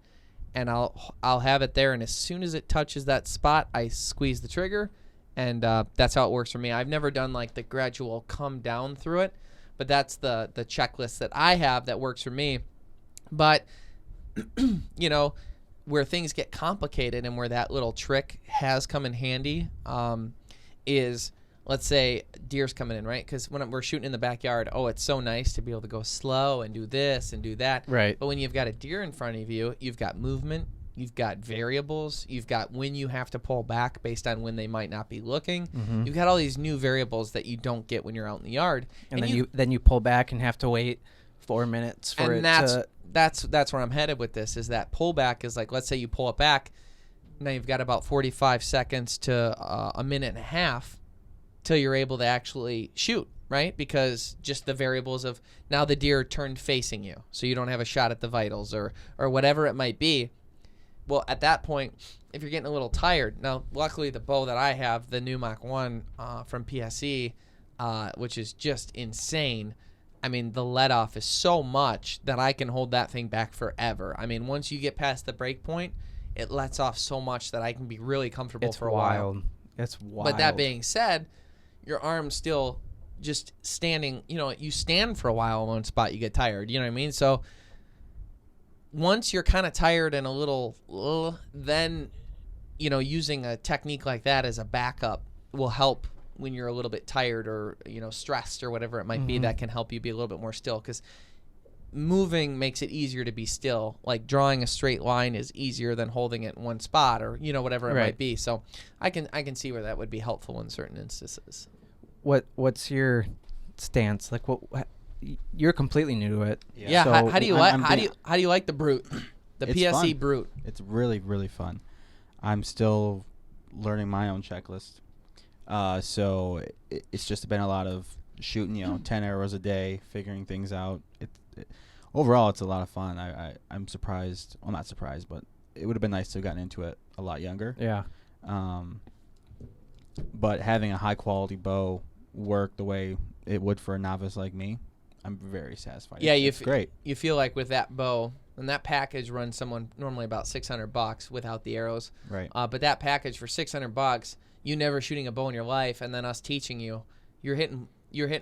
and I'll have it there. And as soon as it touches that spot, I squeeze the trigger, and that's how it works for me. I've never done like the gradual come down through it, but that's the checklist that I have that works for me. But where things get complicated and where that little trick has come in handy is, let's say deer's coming in, right? Because when we're shooting in the backyard, it's so nice to be able to go slow and do this and do that. Right. But when you've got a deer in front of you, you've got movement, you've got variables, you've got when you have to pull back based on when they might not be looking. Mm-hmm. You've got all these new variables that you don't get when you're out in the yard. And then you pull back and have to wait 4 minutes for it to... That's where I'm headed with this, is that pullback is like, let's say you pull it back. Now you've got about 45 seconds to a minute and a half till you're able to actually shoot, right? Because just the variables of now the deer turned facing you, so you don't have a shot at the vitals or whatever it might be. Well, at that point, if you're getting a little tired, now luckily the bow that I have, the new Mach 1 from PSE, which is just insane. I mean, the let off is so much that I can hold that thing back forever. I mean, once you get past the break point, it lets off so much that I can be really comfortable for a while. It's wild. But that being said, your arm's still just standing. You know, you stand for a while in one spot, you get tired. You know what I mean? So once you're kind of tired and a little, then, you know, using a technique like that as a backup will help when you're a little bit tired or, you know, stressed or whatever it might be. That can help you be a little bit more still, because moving makes it easier to be still. Like drawing a straight line is easier than holding it in one spot, or, you know, whatever it might be. So I can see where that would be helpful in certain instances. What's your stance? Like, what you're completely new to it. Yeah. So how do you like the Brute, the PSE fun. Brute? It's really, really fun. I'm still learning my own checklist. So it's just been a lot of shooting, you know, 10 arrows a day, figuring things out. Overall, it's a lot of fun. I'm surprised. Well, not surprised, but it would have been nice to have gotten into it a lot younger. Yeah. But having a high quality bow work the way it would for a novice like me, I'm very satisfied. Yeah, it's great. You feel like with that bow, and that package runs someone normally about $600 without the arrows. Right. But that package for $600, you never shooting a bow in your life, and then us teaching you, you're hitting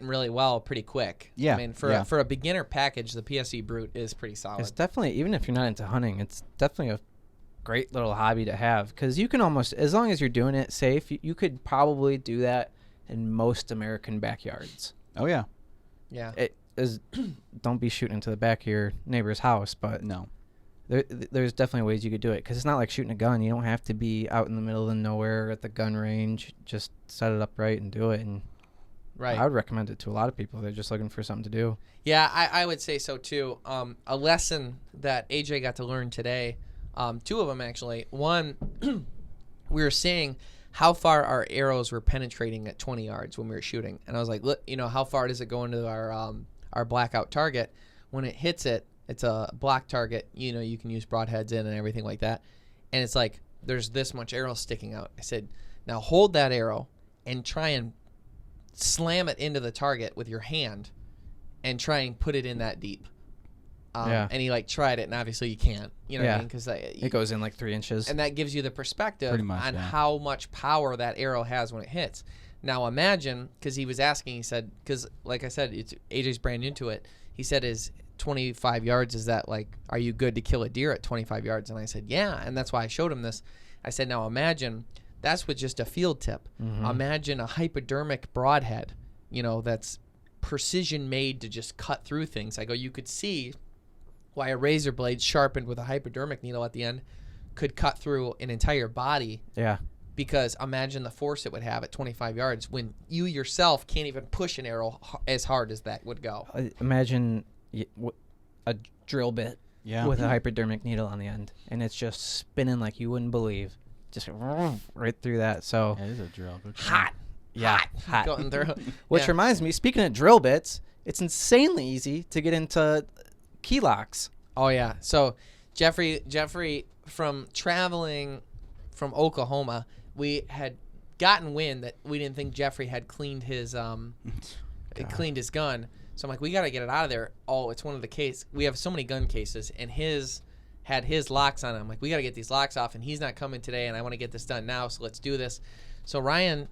really well pretty quick. Yeah. I mean, for a beginner package, the PSE Brute is pretty solid. It's definitely, even if you're not into hunting, it's definitely a great little hobby to have, because you can almost, as long as you're doing it safe, you could probably do that in most American backyards. Oh yeah. Yeah. It is. Don't be shooting into the back of your neighbor's house, but No. there's definitely ways you could do it, because it's not like shooting a gun. You don't have to be out in the middle of nowhere at the gun range. Just set it up right and do it. And Right. I would recommend it to a lot of people. They're just looking for something to do. Yeah, I would say so too. A lesson that AJ got to learn today, two of them actually. One, we were seeing how far our arrows were penetrating at 20 yards when we were shooting, and I was like, look, you know, how far does it go into our blackout target? When it hits it, it's a block target. You know, you can use broadheads in and everything like that, and it's like there's this much arrow sticking out. I said, now hold that arrow and try and slam it into the target with your hand and try and put it in that deep. And he like tried it, and obviously you can't, you know what I mean? Because it goes in like 3 inches. And that gives you the perspective much, on yeah. how much power that arrow has when it hits. Now imagine, because he was asking, he said, because like I said, AJ's brand new to it. He said, is 25 yards, is that like, are you good to kill a deer at 25 yards? And I said, yeah. And that's why I showed him this. I said, now imagine, that's with just a field tip. Imagine a hypodermic broadhead, you know, that's precision made to just cut through things. I go, you could see why a razor blade sharpened with a hypodermic needle at the end could cut through an entire body. Yeah. Because imagine the force it would have at 25 yards when you yourself can't even push an arrow as hard as that would go. Imagine a drill bit with Mm-hmm. a hypodermic needle on the end, and it's just spinning like you wouldn't believe. Just right through that. So Yeah, it is a drill. Good Hot. hot. Going through. Which Yeah. reminds me, speaking of drill bits, it's insanely easy to get into key locks. Oh, yeah. So Jeffrey, from traveling from Oklahoma, we had gotten wind that we didn't think Jeffrey had cleaned his gun. So I'm like, we got to get it out of there. Oh, it's one of the case. We have so many gun cases, and his had his locks on it. I'm like, we got to get these locks off, and he's not coming today, and I want to get this done now, so let's do this. So Ryan,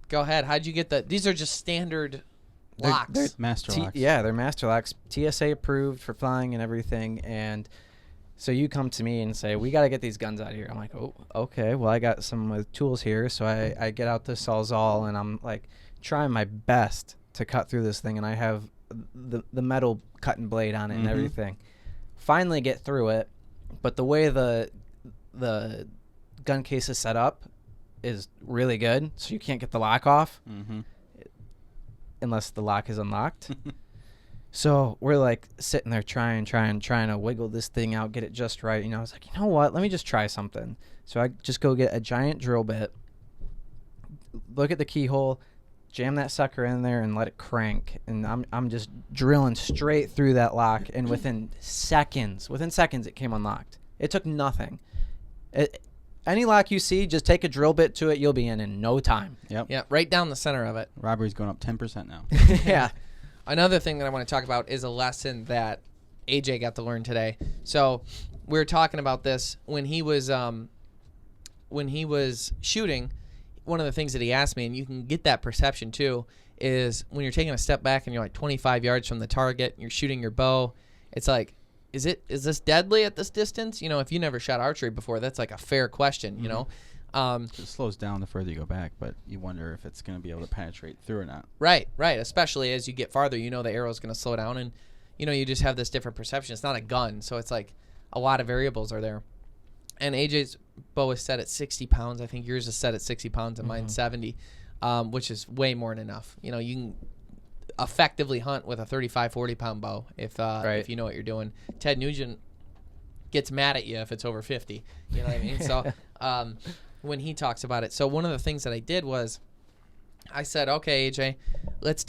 go ahead. How'd you get these are just standard locks. They're Master locks. Yeah, they're master locks, TSA approved for flying and everything. And so you come to me and say, we got to get these guns out of here. I'm like, oh, okay. Well, I got some tools here. So I get out the Sawzall, and I'm like trying my best to cut through this thing. And I have the metal cutting blade on it and everything. Finally get through it. But the way the gun case is set up is really good. So you can't get the lock off. Unless the lock is unlocked. So we're like sitting there trying to wiggle this thing out, get it just right. You know, I was like, you know what? Let me just try something. So I just go get a giant drill bit, look at the keyhole, jam that sucker in there and let it crank, and I'm just drilling straight through that lock, and within seconds it came unlocked. It took nothing. Any lock you see, just take a drill bit to it, you'll be in no time. Yep. Yeah, right down the center of it. Robbery's going up 10% now. Yeah. Another thing that I want to talk about is a lesson that AJ got to learn today. So we were talking about this when he was shooting. One of the things that he asked me, and you can get that perception too, is when you're taking a step back and you're like 25 yards from the target, and you're shooting your bow. It's like, is this deadly at this distance? You know, if you never shot archery before, that's like a fair question. You know, It slows down the further you go back, but you wonder if it's going to be able to penetrate through or not. Right. Especially as you get farther, you know the arrow's going to slow down, and you know you just have this different perception. It's not a gun, so it's like a lot of variables are there. And AJ's bow is set at 60 pounds. I think yours is set at 60 pounds and mine's 70, which is way more than enough. You know, you can effectively hunt with a 35, 40-pound bow if you know what you're doing. Ted Nugent gets mad at you if it's over 50. You know what I mean? So when he talks about it. So one of the things that I did was I said, okay, AJ, let's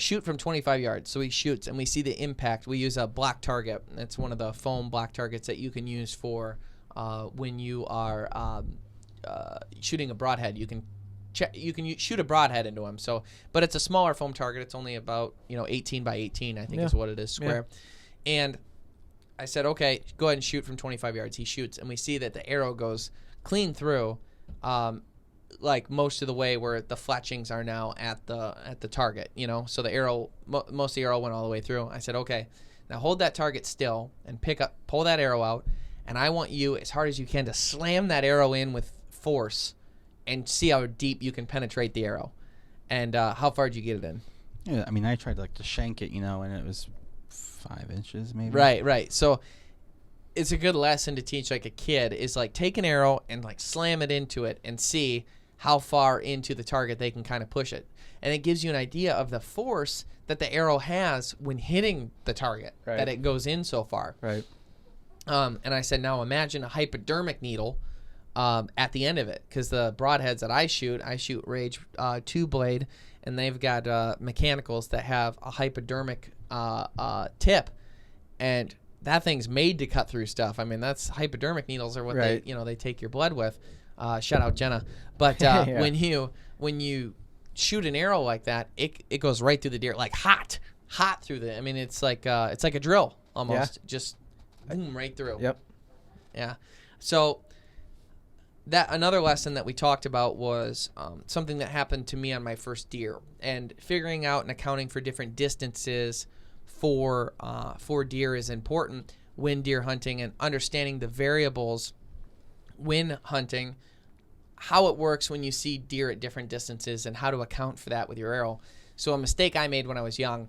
shoot from 25 yards. So he shoots, and we see the impact. We use a block target. It's one of the foam block targets that you can use for when you are shooting a broadhead. You can shoot a broadhead into them. So, but it's a smaller foam target. It's only about 18 by 18, I think is what it is, square. Yeah. And I said, okay, go ahead and shoot from 25 yards. He shoots, and we see that the arrow goes clean through, like most of the way where the fletchings are now at the target. So the arrow, most of the arrow went all the way through. I said, okay, now hold that target still and pull that arrow out. And I want you, as hard as you can, to slam that arrow in with force and see how deep you can penetrate the arrow. And how far did you get it in? Yeah, I mean, I tried to shank it, and it was 5 inches maybe. Right. So it's a good lesson to teach like a kid is like take an arrow and like slam it into it and see how far into the target they can kind of push it. And it gives you an idea of the force that the arrow has when hitting the target, that it goes in so far. Right. And I said, now imagine a hypodermic needle at the end of it, because the broadheads that I shoot Rage 2-blade, and they've got mechanicals that have a hypodermic tip, and that thing's made to cut through stuff. I mean, that's hypodermic needles are what they take your blood with. Shout out Jenna. But when you shoot an arrow like that, it goes right through the deer, like hot through the. I mean, it's like a drill almost, just boom right through. Yep. Yeah. So that another lesson that we talked about was something that happened to me on my first deer, and figuring out and accounting for different distances for deer is important when deer hunting, and understanding the variables when hunting, how it works when you see deer at different distances, and how to account for that with your arrow. So a mistake I made when I was young,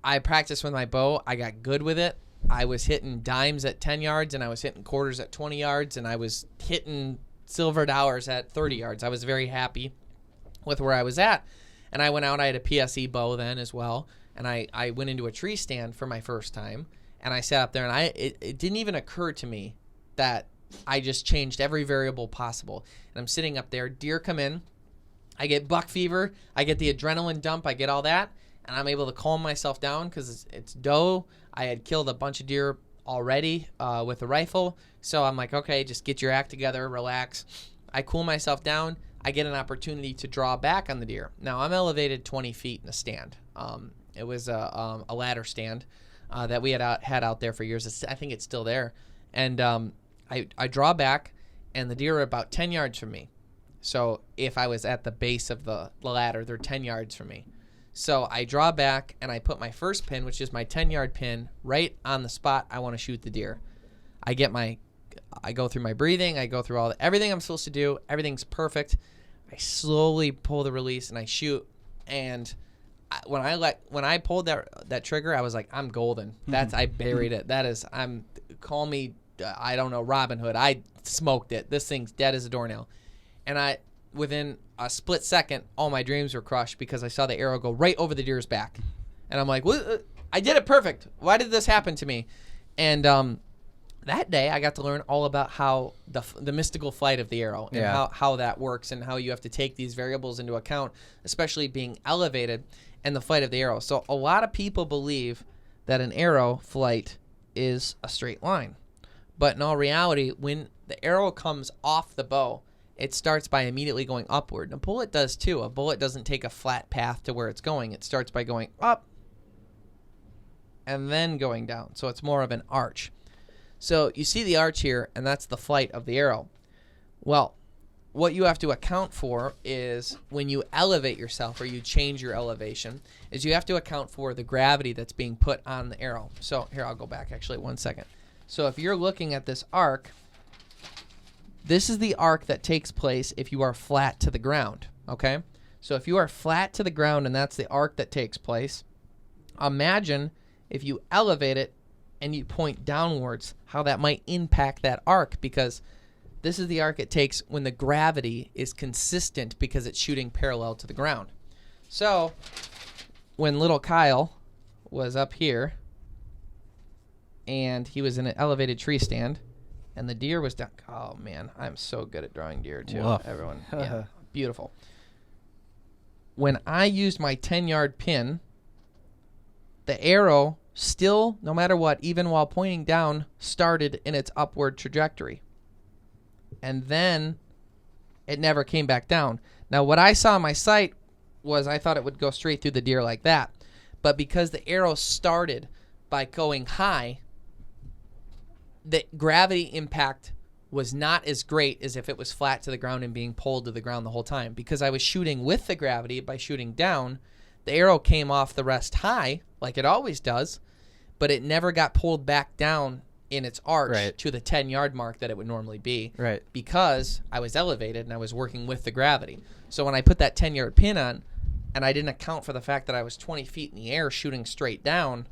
I practiced with my bow. I got good with it. I was hitting dimes at 10 yards, and I was hitting quarters at 20 yards, and I was hitting silver dollars at 30 yards. I was very happy with where I was at. And I went out, I had a PSE bow then as well, and I went into a tree stand for my first time, and I sat up there, and it didn't even occur to me that I just changed every variable possible. And I'm sitting up there, deer come in, I get buck fever, I get the adrenaline dump, I get all that, and I'm able to calm myself down because it's doe. I had killed a bunch of deer already with a rifle, so I'm like, okay, just get your act together, relax. I cool myself down. I get an opportunity to draw back on the deer. Now, I'm elevated 20 feet in a stand. It was a ladder stand that we had out there for years. I think it's still there. And I draw back, and the deer are about 10 yards from me. So if I was at the base of the ladder, they're 10 yards from me. So I draw back, and I put my first pin, which is my 10-yard pin, right on the spot I want to shoot the deer. I go through my breathing. I go through everything I'm supposed to do. Everything's perfect. I slowly pull the release, and I shoot. And when I pulled that trigger, I was like, I'm golden. I buried it. Call me, I don't know, Robin Hood. I smoked it. This thing's dead as a doornail. And within a split second, all my dreams were crushed because I saw the arrow go right over the deer's back. And I'm like, what? I did it perfect. Why did this happen to me? And that day I got to learn all about how the mystical flight of the arrow and how that works and how you have to take these variables into account, especially being elevated and the flight of the arrow. So a lot of people believe that an arrow flight is a straight line. But in all reality, when the arrow comes off the bow, it starts by immediately going upward. And a bullet does too. A bullet doesn't take a flat path to where it's going. It starts by going up and then going down. So it's more of an arch. So you see the arch here, and that's the flight of the arrow. Well, what you have to account for is when you elevate yourself or you change your elevation, is you have to account for the gravity that's being put on the arrow. So here, I'll go back actually 1 second. So if you're looking at this arc, this is the arc that takes place if you are flat to the ground, okay? So if you are flat to the ground and that's the arc that takes place, imagine if you elevate it and you point downwards, how that might impact that arc, because this is the arc it takes when the gravity is consistent because it's shooting parallel to the ground. So when little Kyle was up here and he was in an elevated tree stand and the deer was down. Oh, man, I'm so good at drawing deer, too. Woof. Everyone. Yeah, beautiful. When I used my 10-yard pin, the arrow still, no matter what, even while pointing down, started in its upward trajectory. And then it never came back down. Now, what I saw in my sight was I thought it would go straight through the deer like that. But because the arrow started by going high, the gravity impact was not as great as if it was flat to the ground and being pulled to the ground the whole time. Because I was shooting with the gravity by shooting down, the arrow came off the rest high, like it always does, but it never got pulled back down in its arch to the 10-yard mark that it would normally be. Right. Because I was elevated and I was working with the gravity. So when I put that 10-yard pin on, and I didn't account for the fact that I was 20 feet in the air shooting straight down,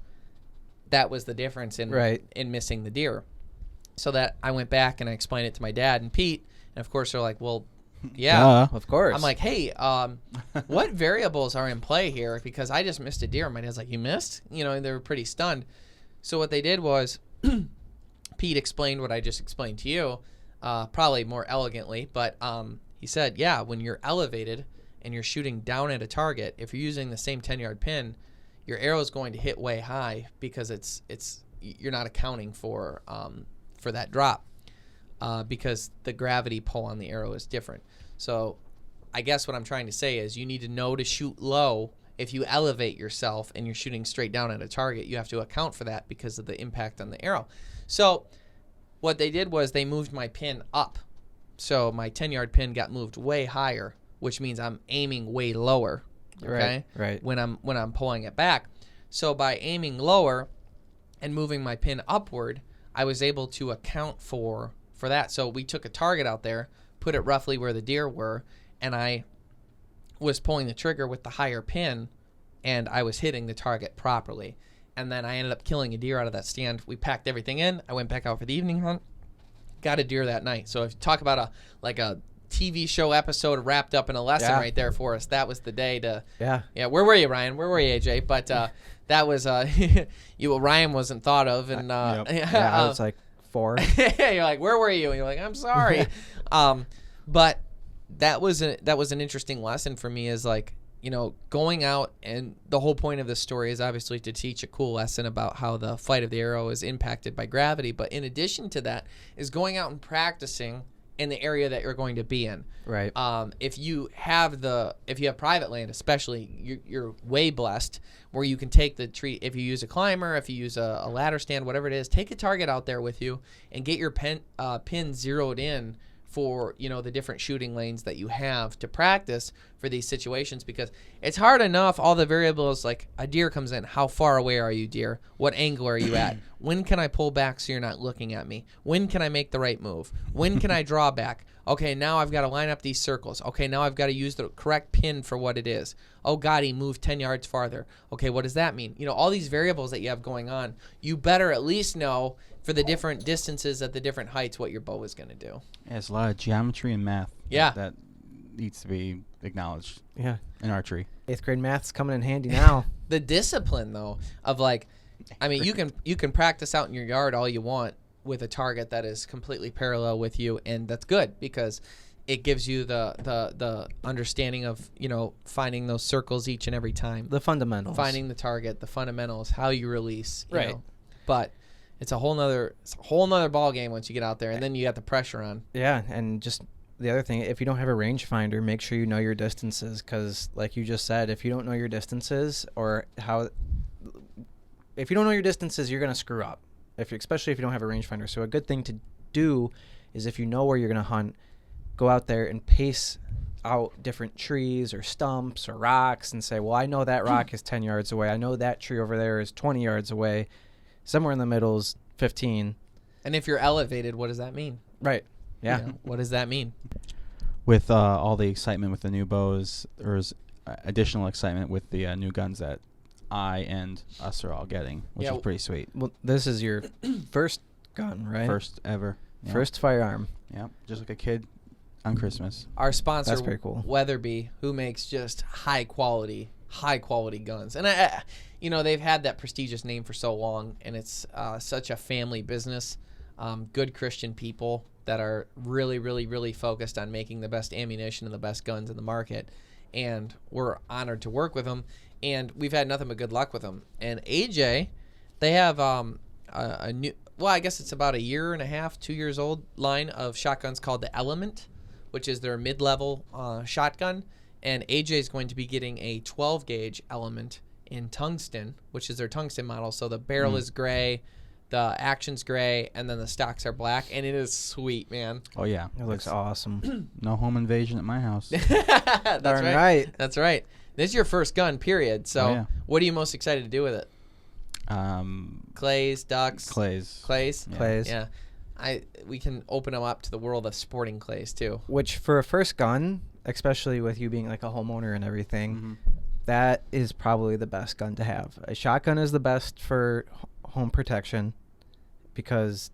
that was the difference in missing the deer. So that I went back and I explained it to my dad and Pete, and of course they're like, well, yeah. Of course. I'm like, hey, what variables are in play here? Because I just missed a deer. My dad's like, you missed? You know, and they were pretty stunned. So what they did was Pete explained what I just explained to you, probably more elegantly, but he said, yeah, when you're elevated and you're shooting down at a target, if you're using the same 10-yard pin, your arrow is going to hit way high because you're not accounting for that drop because the gravity pull on the arrow is different. So I guess what I'm trying to say is you need to know to shoot low. If you elevate yourself and you're shooting straight down at a target, you have to account for that because of the impact on the arrow. So what they did was they moved my pin up. So my 10-yard pin got moved way higher, which means I'm aiming way lower. Okay? Right. When I'm pulling it back. So by aiming lower and moving my pin upward, I was able to account for that. So we took a target out there, put it roughly where the deer were, and I was pulling the trigger with the higher pin, and I was hitting the target properly. And then I ended up killing a deer out of that stand. We packed everything in. I went back out for the evening hunt, got a deer that night. So if you talk about a TV show episode wrapped up in a lesson right there for us, that was the day to where were you, Ryan? Where were you, AJ? But that was Ryan wasn't thought of, and I was like 4. You're like, where were you? And you're like, I'm sorry. But that was an interesting lesson for me, is like, you know, going out, and the whole point of this story is obviously to teach a cool lesson about how the flight of the arrow is impacted by gravity. But in addition to that is going out and practicing in the area that you're going to be in. Right. If you have private land, especially, you're way blessed where you can take the tree. If you use a climber, if you use a ladder stand, whatever it is, take a target out there with you and get your pin zeroed in for, you know, the different shooting lanes that you have to practice for these situations, because it's hard enough, all the variables, like a deer comes in, how far away are you, deer? What angle are you at? When can I pull back so you're not looking at me? When can I make the right move? When can I draw back? Okay, now I've got to line up these circles. Okay, now I've got to use the correct pin for what it is. Oh God, he moved 10 yards farther. Okay, what does that mean? You know, all these variables that you have going on, you better at least know for the different distances at the different heights what your bow is going to do. Yeah, there's a lot of geometry and math that needs to be acknowledged in archery. 8th grade math's coming in handy now. The discipline, though, of like, I mean, you can practice out in your yard all you want with a target that is completely parallel with you, and that's good because it gives you the understanding of, you know, finding those circles each and every time, The fundamentals. finding the target, the fundamentals, how you release, you Right. know. But it's a whole nother ball game once you get out there, and then you got the pressure on. Yeah, and just the other thing, if you don't have a rangefinder, make sure you know your distances, because like you just said, if you don't know your distances if you don't know your distances, you're going to screw up, especially if you don't have a rangefinder. So a good thing to do is, if you know where you're going to hunt, go out there and pace out different trees or stumps or rocks and say, well, I know that rock is 10 yards away. I know that tree over there is 20 yards away. Somewhere in the middle is 15. And if you're elevated, what does that mean? Right. Yeah. You know, what does that mean? With all the excitement with the new bows, there's additional excitement with the new guns that I and us are all getting, which is pretty sweet. Well, this is your first gun, right? First ever. Yeah. First firearm. Yeah, just like a kid on Christmas. Our sponsor, That's pretty cool. Weatherby, who makes just high quality guns. And I you know, they've had that prestigious name for so long, and it's such a family business. Good Christian people that are really, really, really focused on making the best ammunition and the best guns in the market. And we're honored to work with them. And we've had nothing but good luck with them. And AJ, they have a new, well, I guess it's about a year and a half, 2 years old line of shotguns called the Element, which is their mid-level shotgun. And AJ is going to be getting a 12-gauge Element in tungsten, which is their tungsten model. So the barrel is gray, the action's gray, and then the stocks are black. And it is sweet, man. Oh, yeah. It looks awesome. No home invasion at my house. That's Darn right. right. That's right. This is your first gun, period. So yeah. what are you most excited to do with it? Clays, ducks? Clays. Clays? Yeah. Clays. Yeah. We can open them up to the world of sporting clays, too. Which, for a first gun, especially with you being like a homeowner and everything, that is probably the best gun to have. A shotgun is the best for home protection, because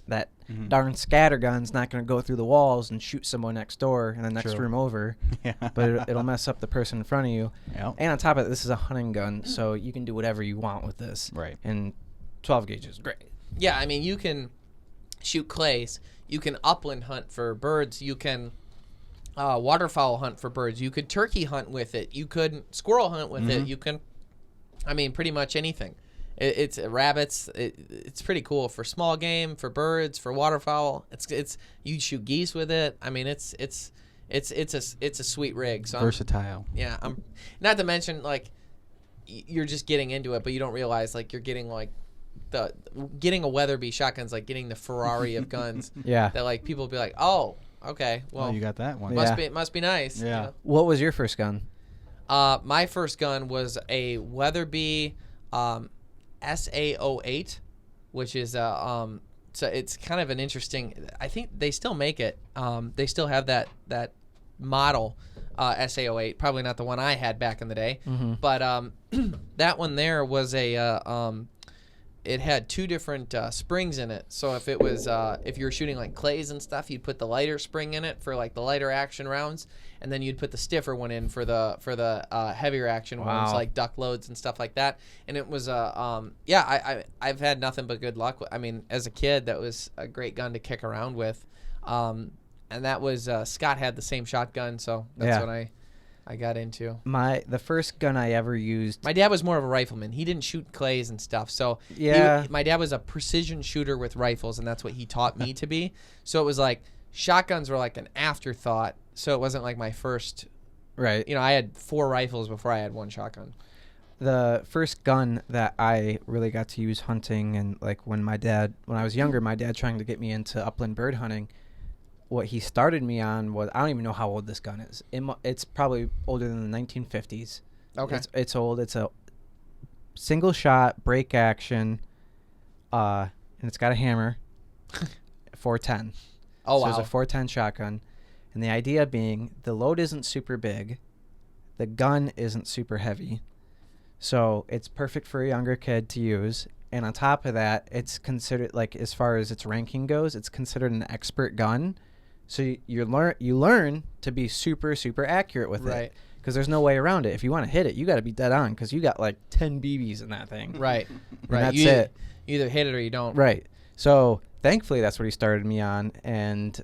that darn scatter gun's not going to go through the walls and shoot someone next door in the next True. room over. Yeah. But it'll mess up the person in front of you. Yep. And on top of it, this is a hunting gun, so you can do whatever you want with this. Right. And 12 gauge is great. Yeah, I mean, you can shoot clays. You can upland hunt for birds. You can waterfowl hunt for birds. You could turkey hunt with it. You could squirrel hunt with it. You can, I mean, pretty much anything. It's rabbits. It's pretty cool for small game, for birds, for waterfowl. It's you shoot geese with it. I mean, it's a sweet rig. So Versatile. yeah, I'm not to mention, like, you're just getting into it, but you don't realize, like, you're getting like getting a Weatherby shotgun's like getting the Ferrari of guns. Yeah. That, like, people will be like, oh, okay, well, Oh, you got that one. Yeah. must be nice. you Yeah. know? What was your first gun? My first gun was a Weatherby SA08, which is so it's kind of an interesting. I think they still make it. They still have that model SA08. Probably not the one I had back in the day, but that one there was a. It had two different springs in it. So if it was if you were shooting like clays and stuff, you'd put the lighter spring in it for like the lighter action rounds, and then you'd put the stiffer one in for the heavier action ones, like duck loads and stuff like that. And it was I've had nothing but good luck. I mean, as a kid, that was a great gun to kick around with, and that was Scott had the same shotgun, so that's what I got into. The first gun I ever used. My dad was more of a rifleman. He didn't shoot clays and stuff. So Yeah. my dad was a precision shooter with rifles, and that's what he taught me to be. So it was like shotguns were like an afterthought. So it wasn't like my first. Right. You know, I had 4 rifles before I had 1 shotgun. The first gun that I really got to use hunting, and like when I was younger, my dad trying to get me into upland bird hunting, what he started me on was, I don't even know how old this gun is. It's probably older than the 1950s. Okay. It's old. It's a single shot break action, and it's got a hammer, 410. Oh, So wow. it's a 410 shotgun, and the idea being the load isn't super big, the gun isn't super heavy, so it's perfect for a younger kid to use. And on top of that, it's considered, like, as far as its ranking goes, it's considered an expert gun. So you learn to be super, super accurate with Right. it, because there's no way around it. If you want to hit it, you got to be dead on, because you got like 10 BBs in that thing. Right. And Right. that's you it. You either hit it or you don't. Right. So thankfully, that's what he started me on, and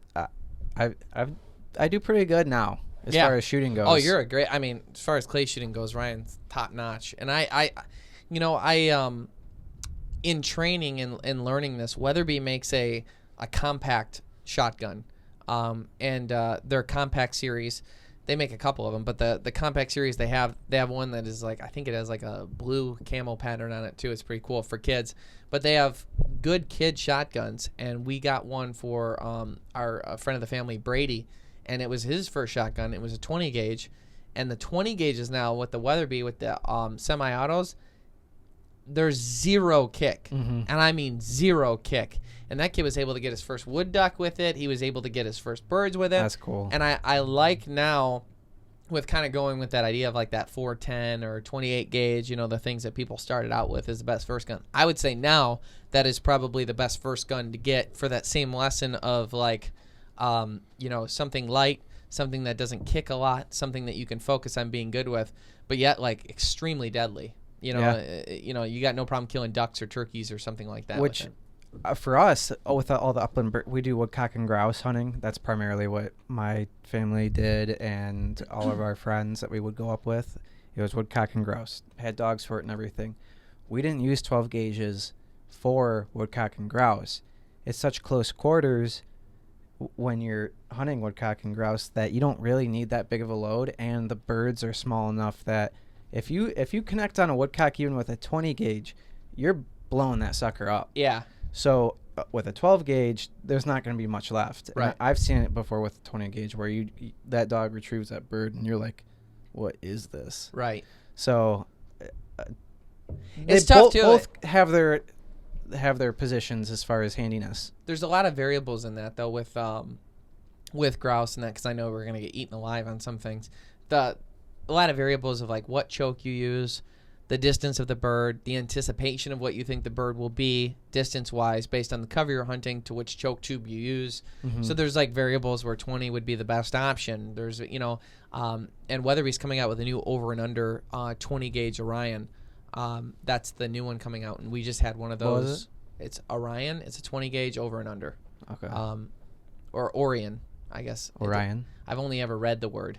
I do pretty good now as Yeah. far as shooting goes. Oh, you're a great. I mean, as far as clay shooting goes, Ryan's top notch. And I in training and learning this, Weatherby makes a compact shotgun, and their compact series. They make a couple of them, but the compact series they have one that is like, I think it has like a blue camo pattern on it too. It's pretty cool for kids. But they have good kid shotguns, and we got one for our friend of the family, Brady, and it was his first shotgun. It was a 20 gauge, and the 20 gauges now with the Weatherby with the semi-autos, there's zero kick, and I mean zero kick. And that kid was able to get his first wood duck with it. He was able to get his first birds with it. That's cool. And I like now, with kind of going with that idea of like that 410 or 28 gauge, the things that people started out with is the best first gun. I would say now that is probably the best first gun to get for that same lesson of like, something light, something that doesn't kick a lot, something that you can focus on being good with, but yet like extremely deadly. You got no problem killing ducks or turkeys or something like that. Which, for us, with all the upland, we do woodcock and grouse hunting. That's primarily what my family did, and all of our friends that we would go up with. It was woodcock and grouse. Had dogs for it and everything. We didn't use 12 gauges for woodcock and grouse. It's such close quarters when you're hunting woodcock and grouse that you don't really need that big of a load, and the birds are small enough that if you connect on a woodcock even with a 20 gauge, you're blowing that sucker up. Yeah. So with a 12 gauge, there's not going to be much left. Right. And I've seen it before with a 20 gauge where that dog retrieves that bird and you're like, what is this? Right. So It's tough too. Both have their positions as far as handiness. There's a lot of variables in that though with grouse and that, because I know we're gonna get eaten alive on some things. A lot of variables of like what choke you use, the distance of the bird, the anticipation of what you think the bird will be distance-wise based on the cover you're hunting to which choke tube you use. So there's like variables where 20 would be the best option. There's, and Weatherby's coming out with a new over and under 20 gauge Orion. That's the new one coming out, and we just had one of those. What was it? It's Orion. It's a 20 gauge over and under. Okay. Or Orion, I guess. Orion. I've only ever read the word.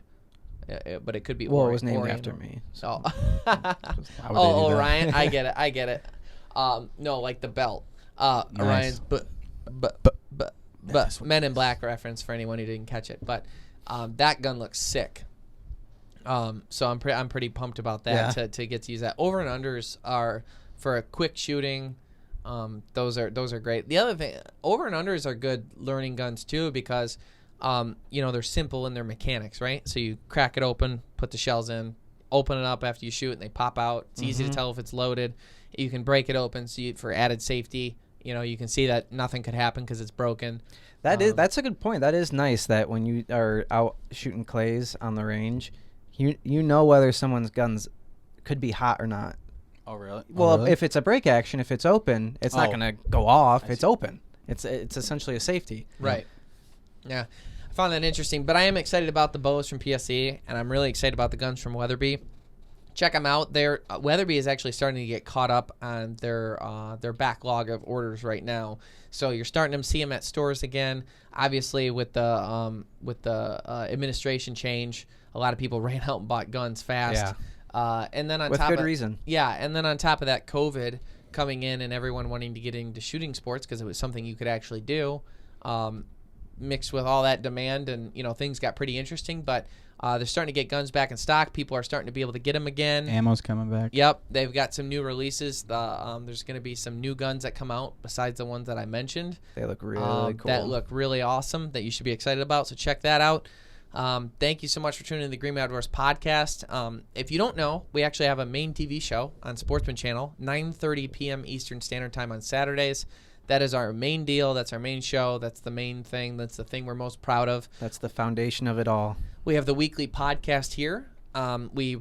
But it could be Well, Orion. it was named Orion. after me. Oh, Why would they do that? Orion. I get it. No, like the belt. Orion's but Men in Black reference for anyone who didn't catch it. But that gun looks sick. So I'm pretty pumped about that to get to use that. Over and unders are for a quick shooting. Those are great. The other thing, over and unders are good learning guns too, because they're simple in their mechanics, right? So you crack it open, put the shells in, open it up after you shoot, and they pop out. It's easy to tell if it's loaded. You can break it open for added safety. You can see that nothing could happen because it's broken. That's a good point. That is nice that when you are out shooting clays on the range, you know whether someone's guns could be hot or not. Oh, really? Well, if it's a break action, if it's open, it's not going to go off. It's see. open. It's essentially a safety. Right. Yeah. I found that interesting, but I am excited about the bows from PSE, and I'm really excited about the guns from Weatherby. Check them out. Weatherby is actually starting to get caught up on their backlog of orders right now. So you're starting to see them at stores again. Obviously, with the administration change, a lot of people ran out and bought guns fast. Yeah. And then With good reason. Yeah, and then on top of that, COVID coming in and everyone wanting to get into shooting sports because it was something you could actually do. Mixed with all that demand, and things got pretty interesting, but they're starting to get guns back in stock. People are starting to be able to get them again. Ammo's coming back. Yep, they've got some new releases. There's going to be some new guns that come out besides the ones that I mentioned. They look really cool. That look really awesome that you should be excited about, so check that out. Thank you so much for tuning in to the Greenway Outdoors podcast. If you don't know, we actually have a main TV show on Sportsman Channel, 9:30 p.m. Eastern Standard Time on Saturdays. That is our main deal. That's our main show. That's the main thing. That's the thing we're most proud of. That's the foundation of it all. We have the weekly podcast here. We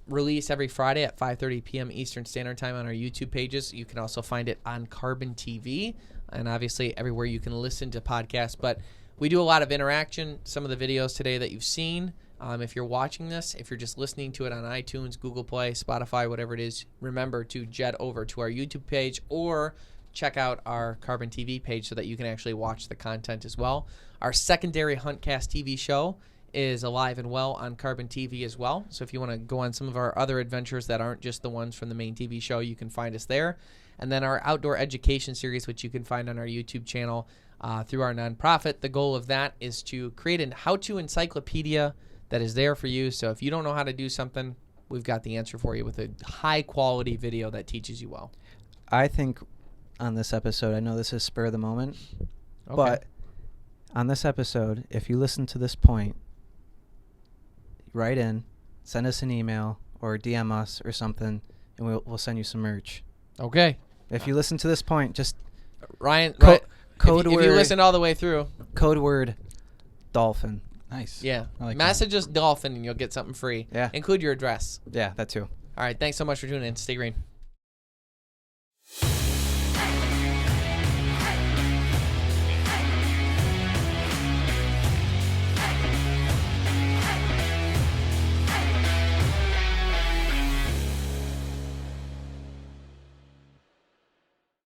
release every Friday at 5:30 p.m. Eastern Standard Time on our YouTube pages. You can also find it on Carbon TV and obviously everywhere you can listen to podcasts. But we do a lot of interaction. Some of the videos today that you've seen, if you're watching this, if you're just listening to it on iTunes, Google Play, Spotify, whatever it is, remember to jet over to our YouTube page or check out our Carbon TV page so that you can actually watch the content as well. Our secondary Huntcast TV show is alive and well on Carbon TV as well. So if you want to go on some of our other adventures that aren't just the ones from the main TV show, you can find us there. And then our outdoor education series, which you can find on our YouTube channel through our nonprofit. The goal of that is to create a how-to encyclopedia that is there for you. So if you don't know how to do something, we've got the answer for you with a high-quality video that teaches you well. I think on this episode, I know this is spur of the moment, Okay. but on this episode, if you listen to this point, write in, send us an email, or DM us or something, and we'll send you some merch. Okay. If you listen to this point, just Ryan, code if word. you listen all the way through, Code word dolphin. Nice. yeah, I like message us dolphin and you'll get something free. Yeah. Include your address. Yeah, that too. All right. Thanks so much for tuning in. Stay green.